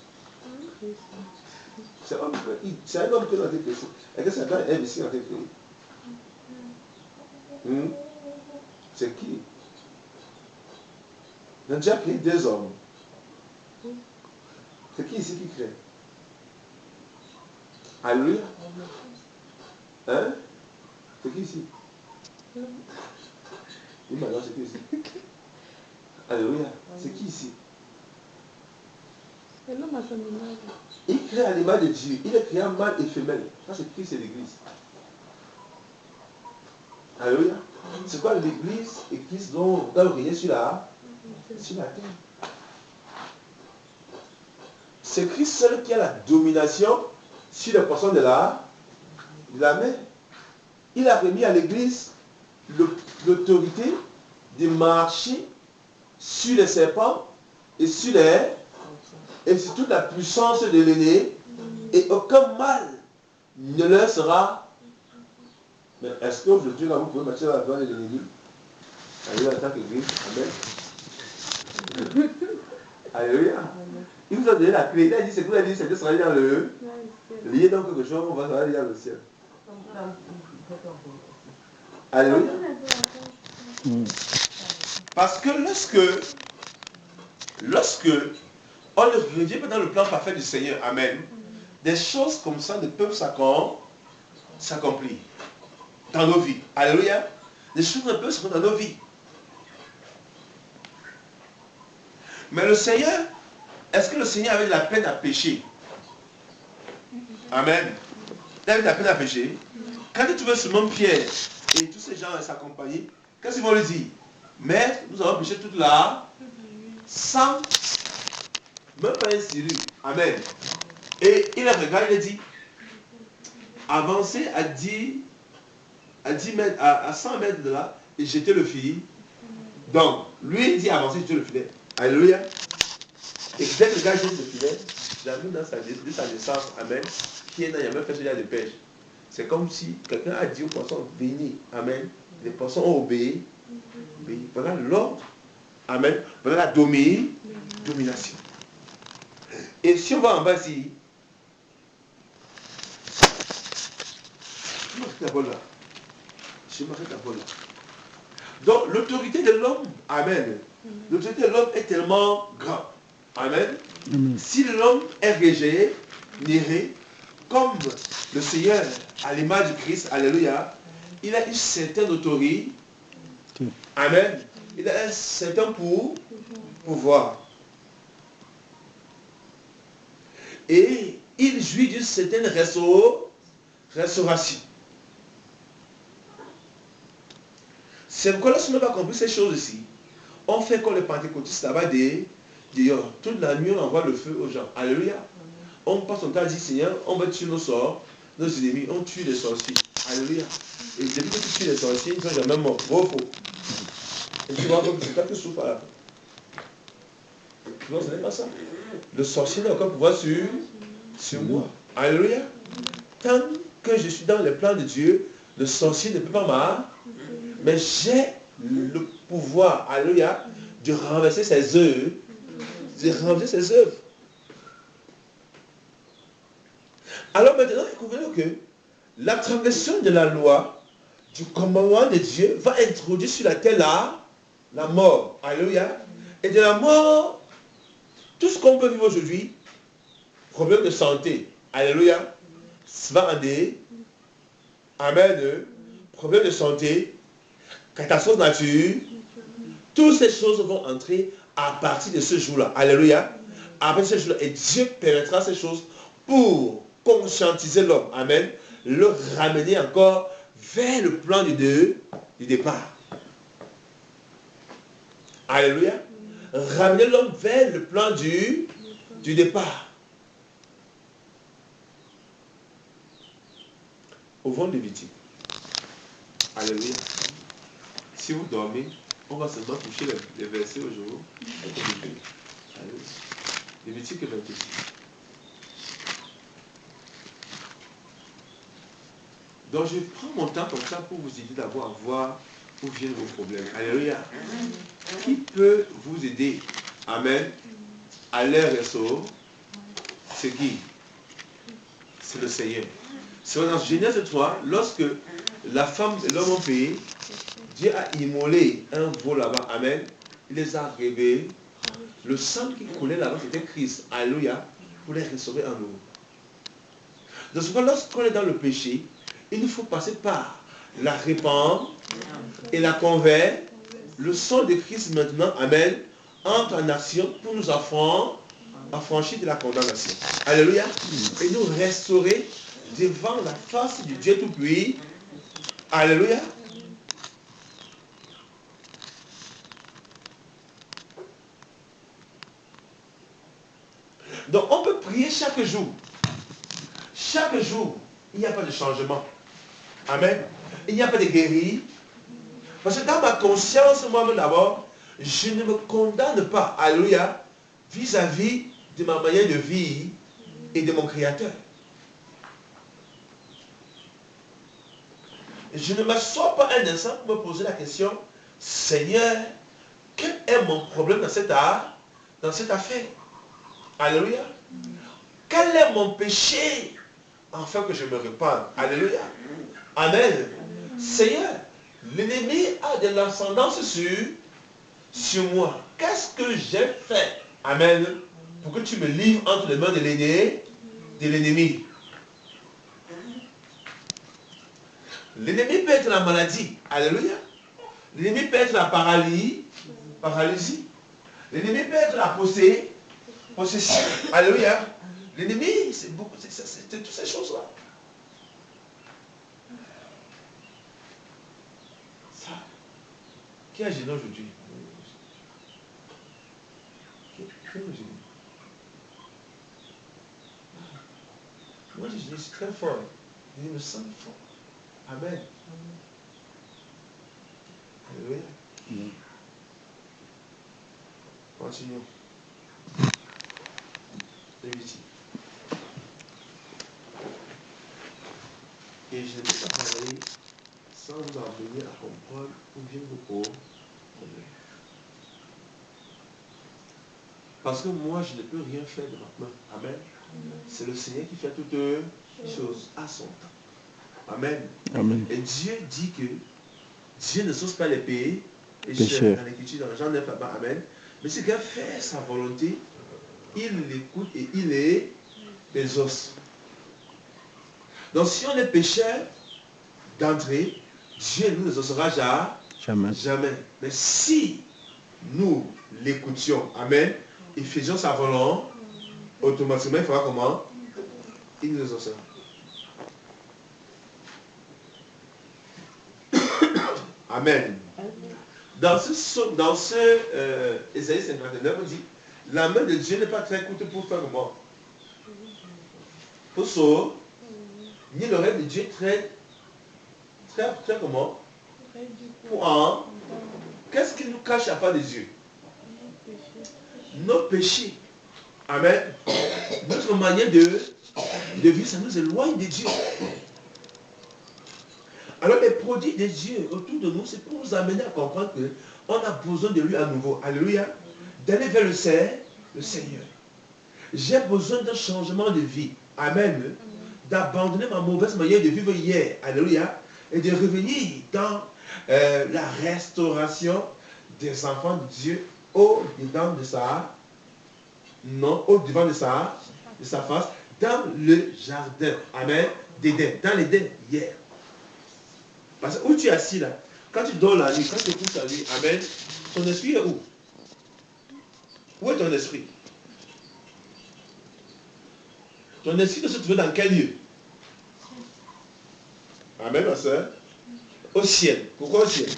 D: C'est un homme qui a été créé. Est-ce que c'est Adam et Ève ici qui a été créé? C'est qui? Donc Dieu a créé deux hommes. C'est qui ici qui crée? Alléluia. Hein? C'est qui ici? Oui, maintenant, c'est qui ici? Alléluia. C'est qui ici?
B: C'est l'homme à son image.
D: Il crée à l'image de Dieu. Il est créé en mâle et femelle. Ça, c'est Christ et l'Église. Alléluia. C'est quoi l'Église et Christ dont régner sur la terre? C'est Christ seul qui a la domination sur les personnes de la main. Il a remis à l'Église l'autorité de marcher sur les serpents et sur toute la puissance de l'ennemi, et aucun mal ne leur sera. Mais est-ce qu'aujourd'hui là vous pouvez marcher dans la voie de l'ennemi? Alléluia, en tant qu'Église. Amen. Alléluia. Il vous a donné la clé. Il a dit, c'est que vous avez dit, c'est que ça va aller dans le lié dans quelque chose, on va aller dans le ciel. Alléluia. Parce que lorsque on ne revient pas dans le plan parfait du Seigneur, amen, des choses comme ça ne peuvent s'accomplir dans nos vies. Alléluia. Des choses ne peuvent s'accomplir dans nos vies. Mais le Seigneur, est-ce que le Seigneur avait de la peine à pécher? Amen. Il avait de la peine à pécher. Quand il trouvait seulement Pierre et tous ces gens s'accompagner, qu'est-ce qu'ils vont lui dire? Maître, nous avons péché toute là, sans même pas un cellule. Amen. Et il a regardé, il a dit, avancez à 10 mètres, à 100 mètres de là, et jeter le filet. Donc, lui, il dit avancez, jeter le filet. Alléluia. Et dès que le gars jette le filet, j'avoue dans sa naissance, amen, qui n'a jamais fait celui de pêche. C'est comme si quelqu'un a dit aux poissons, venez, amen. Les poissons ont obéi. Voilà l'ordre, amen. Voilà la domination. Et si on va en bas ici, je m'arrête la balle là. Donc l'autorité de l'homme, amen. L'autorité de l'homme est tellement grande. Amen. Si l'homme est régénéré, comme le Seigneur, à l'image du Christ, alléluia, il a une certaine autorité. Amen. Il a un certain pouvoir. Et il jouit d'une certaine restauration. C'est pourquoi lorsqu'on n'a pas compris ces choses ici, on fait comme les pentecôtistes là-bas d'ailleurs, toute la nuit on envoie le feu aux gens. Alléluia. On passe son temps à dire, Seigneur, on va tuer nos sorts, nos ennemis, on tue les sorciers. Alléluia. Et depuis que tu tues les sorciers, ils ne sont jamais morts. Faux. Et tu vois que c'est toi qui souffres à la fin. Non, ce n'est pas ça. Le sorcier n'a aucun pouvoir sur moi. Alléluia. Tant que je suis dans les plans de Dieu, le sorcier ne peut pas m'arrêter. Mais j'ai le pouvoir, alléluia, de renverser ses œuvres. De renverser ses œuvres. Alors maintenant, découvrez que la transgression de la loi, du commandement de Dieu, va introduire sur la terre la mort. Alléluia. Et de la mort, tout ce qu'on peut vivre aujourd'hui, problème de santé. Alléluia. Ça va en des. Amen. Problème de santé, catastrophe nature. Toutes ces choses vont entrer à partir de ce jour-là. Alléluia. À partir de ce jour-là. Et Dieu permettra ces choses pour conscientiser l'homme. Amen. Le ramener encore vers le plan du départ. Alléluia. Ramener l'homme vers le plan du départ. Au vent de Lévitique. Alléluia. Si vous dormez, on va seulement toucher les versets au jour. Lévitique 28. Donc je prends mon temps comme ça pour vous aider d'abord à voir où viennent vos problèmes. Alléluia. Qui peut vous aider? Amen. À l'air et sauve. C'est qui? C'est le Seigneur. C'est dans Genèse 3, lorsque la femme et l'homme ont payé, Dieu a immolé un veau là-bas. Amen. Il les a réveillés. Le sang qui coulait là-bas, c'était Christ. Alléluia. Pour les restaurer en nous. Donc, lorsqu'on est dans le péché, il nous faut passer par la repentance et la conversion. Le sang de Christ maintenant, amen, entre en action pour nous affranchir de la condamnation. Alléluia. Et nous restaurer devant la face du Dieu Tout-Puissant. Alléluia. Donc on peut prier chaque jour. Chaque jour, il n'y a pas de changement. Amen. Il n'y a pas de guéris. Parce que dans ma conscience, moi-même d'abord, je ne me condamne pas, alléluia, vis-à-vis de ma manière de vivre et de mon Créateur. Je ne m'assois pas un instant pour me poser la question, Seigneur, quel est mon problème dans cette affaire? Alléluia. Quel est mon péché afin que je me repente? Alléluia. Amen. Seigneur, l'ennemi a de l'ascendance sur moi. Qu'est-ce que j'ai fait? Amen. Pour que tu me livres entre les mains de l'ennemi. L'ennemi peut être la maladie. Alléluia. L'ennemi peut être la paralysie. L'ennemi peut être la possession. Alléluia. L'ennemi, c'est beaucoup, c'est toutes ces choses-là. Ça. Qui a gêné aujourd'hui? Qui a gêné? Moi, je suis très fort. Je me sens fort. Amen. Alléluia. Continuons. Lévitique. Et je ne peux pas parler sans vous amener à comprendre où viennent vos problèmes. Parce que moi, je ne peux rien faire de ma main. Amen. C'est le Seigneur qui fait toutes choses à son temps. Amen.
C: Amen.
D: Et Dieu dit que Dieu ne sauce pas les péchés. Dans l'écriture, dans Jean 9 là-bas. Amen. Mais si quelqu'un fait sa volonté, il l'écoute et il les os. Donc si on est pécheur d'entrée, Dieu ne nous exaucera jamais. Mais si nous l'écoutions, amen, et faisions sa volonté, automatiquement il fera comment? Il nous exaucera. Amen. Dans ce Ésaïe 59, on dit, la main de Dieu n'est pas très courte pour faire comment? Pour sauver, ni l'oreille de Dieu très comment? Pour en. Qu'est-ce qui nous cache la part de Dieu? Nos péchés. Amen. Notre manière de vivre, ça nous éloigne de Dieu. Alors les produits de Dieu autour de nous, c'est pour nous amener à comprendre qu'on a besoin de lui à nouveau. Alléluia. D'aller vers le Seigneur. J'ai besoin d'un changement de vie. Amen. D'abandonner ma mauvaise manière de vivre hier. Alléluia. Et de revenir dans la restauration des enfants de Dieu au-devant de sa face, dans le jardin. Amen. D'Éden. Dans l'Éden hier. Parce que où tu es assis là, quand tu dors la nuit, quand tu écoutes la nuit, amen, ton esprit est où? Où est ton esprit? Ton esprit doit se trouver dans quel lieu? Amen, ma soeur. Au ciel. Pourquoi au ciel?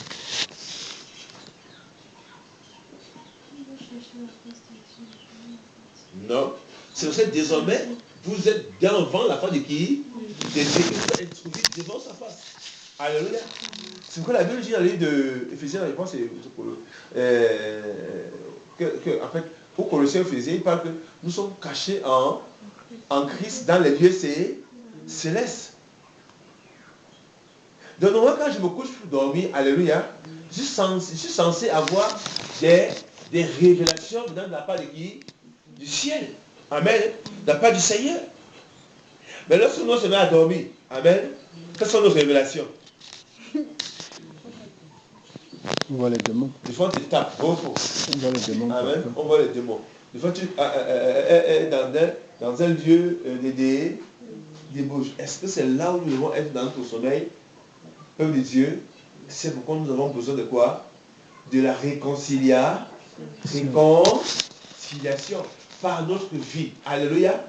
D: Non. C'est vrai que désormais, vous êtes devant la face de qui? De Dieu, que vous êtes trouvé devant sa face. Alléluia. C'est pourquoi la Bible dit dans le livre de Éphésiens, je pense que c'est en fait, pour Colossiens Éphésiens, il parle que nous sommes cachés en Christ dans les lieux célestes. Donc, moi, quand je me couche pour dormir, alléluia, je suis censé avoir des révélations venant de la part de qui? Du ciel. Amen. De la part du Seigneur. Mais lorsque nous se met à dormir, amen, quelles sont nos révélations?
C: On voit les démons.
D: Des fois, tu tapes.
C: On voit les démons.
D: Amen. On voit les démons. Des fois, tu es dans un lieu des débauches. Est-ce que c'est là où nous devons être dans notre sommeil? Peuple de Dieu, c'est pourquoi nous avons besoin de quoi? De la réconciliation par notre vie. Alléluia.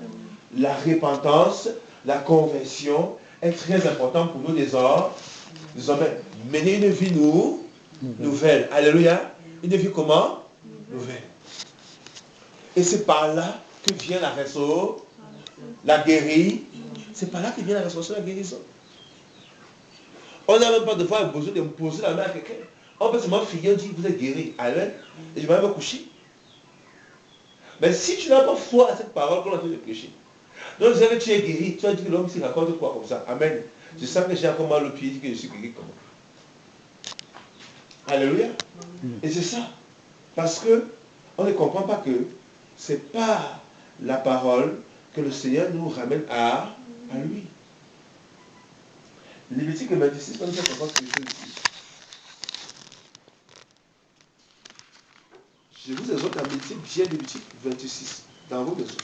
D: La repentance, la conversion est très important pour nous les hommes. Mener une vie nouvelle. Alléluia. Une vie comment? Nouvelle. Et c'est par là que vient la restauration, la guérison. C'est par là que vient la restauration, la guérison. On n'a même pas de fois besoin de me poser la main à quelqu'un. On peut seulement finir, dire vous êtes guéri. Amen. Et je vais me coucher. Mais si tu n'as pas foi à cette parole qu'on a fait de prêcher, donc vous savez que tu es guéri, tu as dit que l'homme s'y raconte quoi comme ça. Amen. Je sens que j'ai encore mal au pied, que je suis guéri comment. Alléluia. Et c'est ça. Parce que on ne comprend pas que c'est pas la parole que le Seigneur nous ramène à lui. Lévitique 26, on ne sait pas ce que je dis. Je vous exhorte à méditer bien Lévitique 26 dans vos maisons.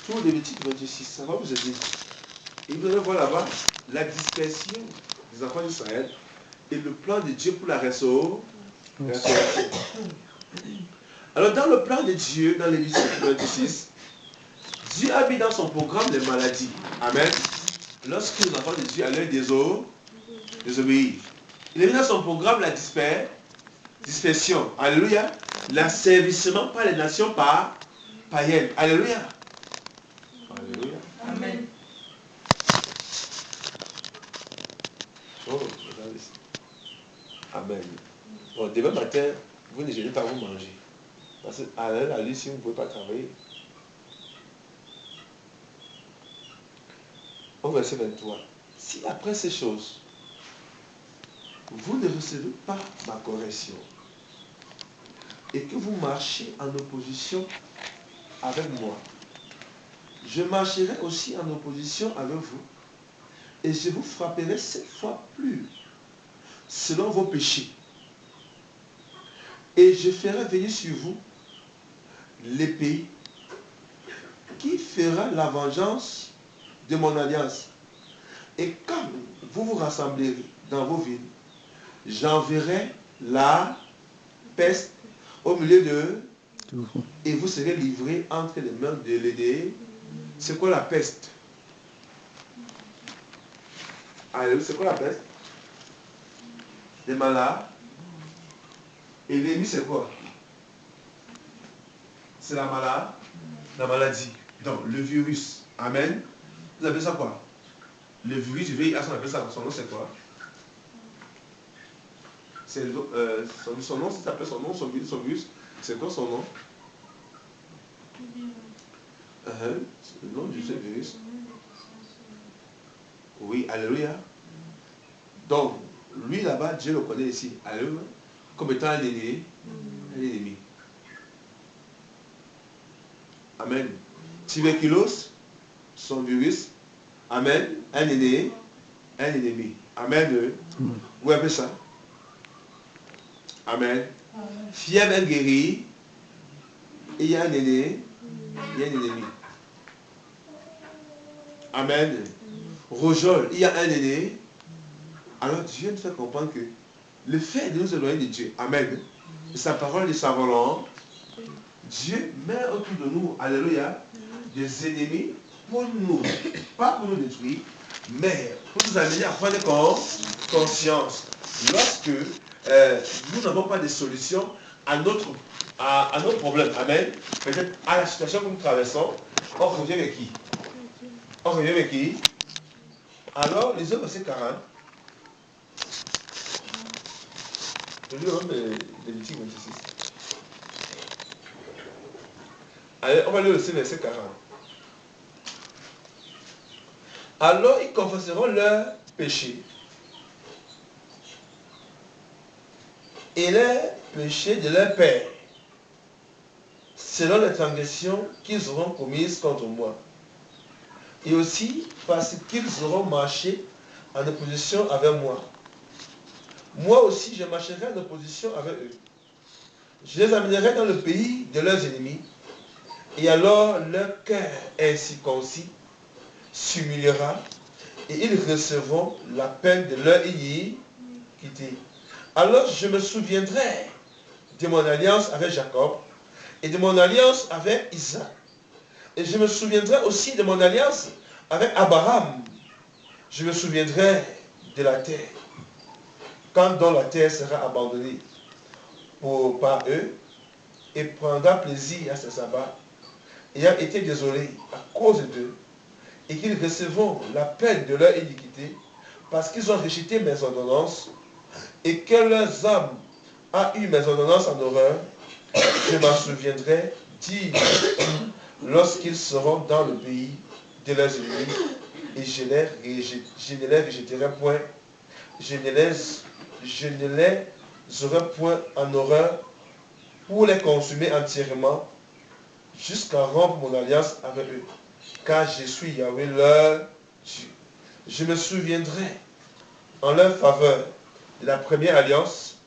D: Tout Lévitique 26, ça va vous aider. Et vous allez voir là-bas la dispersion des enfants d'Israël et le plan de Dieu pour la restauration. Alors dans le plan de Dieu, dans Lévitique 26, Dieu a mis dans son programme les maladies. Amen. Lorsque les enfants de Dieu allaient désobéir. Il a mis dans son programme la dispersion. Alléluia. L'asservissement par les nations païennes. Alléluia. Alléluia.
B: Amen.
D: Oh, regardez ça. Amen. Bon, demain matin, vous ne gênez pas à vous manger. Parce qu'à la liste, si vous ne pouvez pas travailler. Au verset 23. Si après ces choses, vous ne recevez pas ma correction et que vous marchez en opposition avec moi, je marcherai aussi en opposition avec vous et je vous frapperai 7 fois plus selon vos péchés. Et je ferai venir sur vous l'épée qui fera la vengeance de mon alliance. Et quand vous vous rassemblerez dans vos villes, j'enverrai la peste au milieu d'eux et vous serez livrés entre les mains de l'ennemi. C'est quoi la peste? Alléluia, c'est quoi la peste? Des malades. Et l'ennemi c'est quoi? C'est la maladie. Donc le virus. Amen. Vous appelez ça quoi? Le virus du VIH, on appelle ça. Son nom c'est quoi? C'est son nom, si tu appelles son nom, son virus, c'est quoi son nom? Le nom du virus. Oui, alléluia. Donc, lui là-bas, Dieu le connaît ici, alléluia, comme étant un ennemi. Amen. Tuberculose, son virus, amen, un ennemi. Amen. Vous appelez ça? Amen. Fièvre est guérie, il y a un ennemi, Amen. Rougeole, il y a un ennemi. Alors Dieu nous fait comprendre que le fait de nous éloigner de Dieu, amen, de sa parole, de sa volonté, Dieu met autour de nous, alléluia, des ennemis pour nous, pas pour nous détruire, mais pour nous amener à prendre conscience. Lorsque nous n'avons pas de solution à notre problème, amen, peut-être à la situation que nous traversons, on revient avec qui? Alors, les œuvres, verset 40. Je lis même Lévitique 26. Allez, on va lire aussi verset 40. Alors, ils confesseront leurs péchés et les péchés de leur père, selon les transgressions qu'ils auront commises contre moi. Et aussi parce qu'ils auront marché en opposition avec moi. Moi aussi, je marcherai en opposition avec eux. Je les amènerai dans le pays de leurs ennemis. Et alors leur cœur incirconcis s'humiliera et ils recevront la peine de leur iniquité. Alors je me souviendrai de mon alliance avec Jacob et de mon alliance avec Isaac. Et je me souviendrai aussi de mon alliance avec Abraham. Je me souviendrai de la terre. Quand donc la terre sera abandonnée par eux et prendra plaisir à ce sabbat, ayant été désolé à cause d'eux, et qu'ils recevront la peine de leur iniquité, parce qu'ils ont rejeté mes ordonnances, et que leurs âmes a eu mes ordonnances en horreur, je m'en souviendrai, dit lorsqu'ils seront dans le pays de leurs ennemis, et je ne les rejetterai point, je ne les aurai point en horreur pour les consumer entièrement, jusqu'à rompre mon alliance avec eux, car je suis Yahweh leur Dieu. Je me souviendrai en leur faveur de la première alliance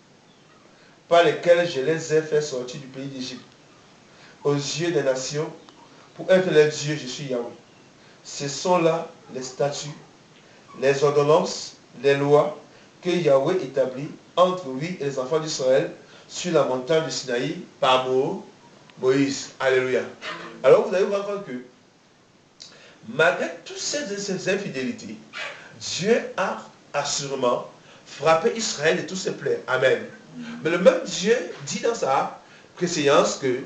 D: par laquelle je les ai fait sortir du pays d'Égypte, aux yeux des nations, pour être leur Dieu, je suis Yahweh. Ce sont là les statuts, les ordonnances, les lois que Yahweh établit entre lui et les enfants d'Israël sur la montagne du Sinaï par Moïse. Alléluia. Alors vous allez voir que malgré toutes ces infidélités, Dieu a assurément frappé Israël de tous ses plaies. Amen. Mais le même Dieu dit dans sa préséance que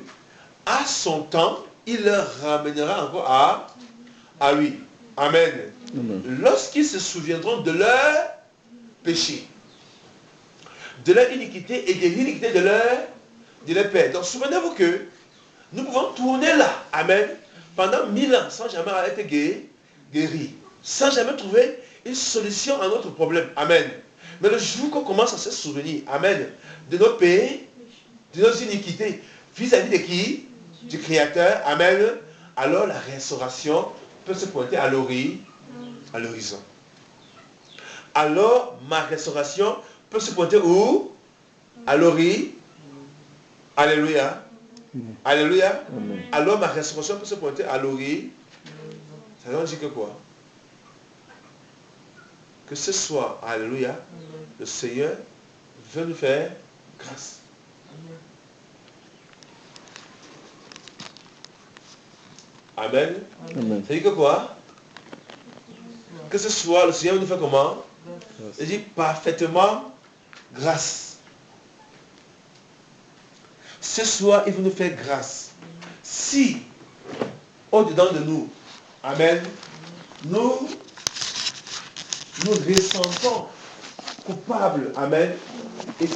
D: à son temps, il leur ramènera encore à lui. Amen. Lorsqu'ils se souviendront de leur péché, de leur iniquité et de l'iniquité de leur père. Donc souvenez-vous que nous pouvons tourner là, amen, pendant 1000 ans sans jamais être guéri, sans jamais trouver une solution à notre problème. Amen. Mais le jour qu'on commence à se souvenir, amen, de nos péchés, de nos iniquités, vis-à-vis de qui? Du Créateur, amen, alors la restauration peut se pointer à l'horizon. Alors ma restauration peut se pointer où? À l'horizon. Alléluia. Alléluia.
C: Amen.
D: Alors ma respiration peut se pointer à l'oreille. Ça veut dire que quoi? Que ce soir, alléluia, le Seigneur veut nous faire grâce. Amen.
C: Amen.
D: Ça dit que quoi? Que ce soir, le Seigneur veut nous faire comment? Il dit parfaitement grâce. Ce soir, il veut nous faire grâce. Si, au-dedans de nous, amen, nous ressentons coupables, amen, et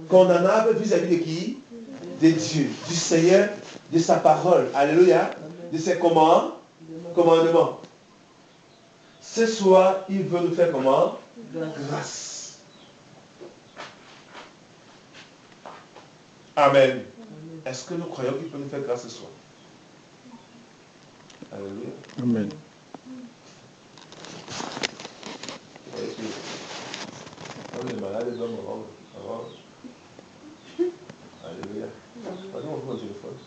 D: condamnables vis-à-vis de qui? De Dieu, du Seigneur, de sa parole, alléluia, de ses commandements. Ce soir, il veut nous faire comment? Grâce. Amen. Est-ce que nous croyons qu'il peut nous faire grâce ce soir? Alléluia.
C: Amen.
A: Quand les malades, les hommes avant. Alléluia. Pardon, on prend le téléphone.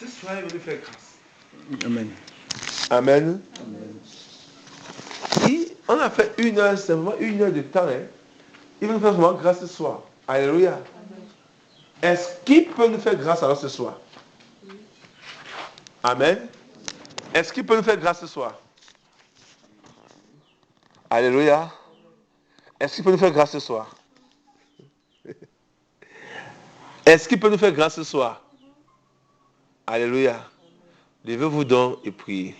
D: Ce soir, il veut nous faire grâce.
C: Amen.
D: Amen.
A: Si on a fait 1 heure, c'est vraiment 1 heure de temps, hein. Il veut nous faire vraiment grâce ce soir. Alléluia. Est-ce qu'il peut nous faire grâce alors ce soir? Amen. Est-ce qu'il peut nous faire grâce ce soir? Alléluia. Est-ce qu'il peut nous faire grâce ce soir? Est-ce qu'il peut nous faire grâce ce soir? Alléluia. Levez-vous donc et priez.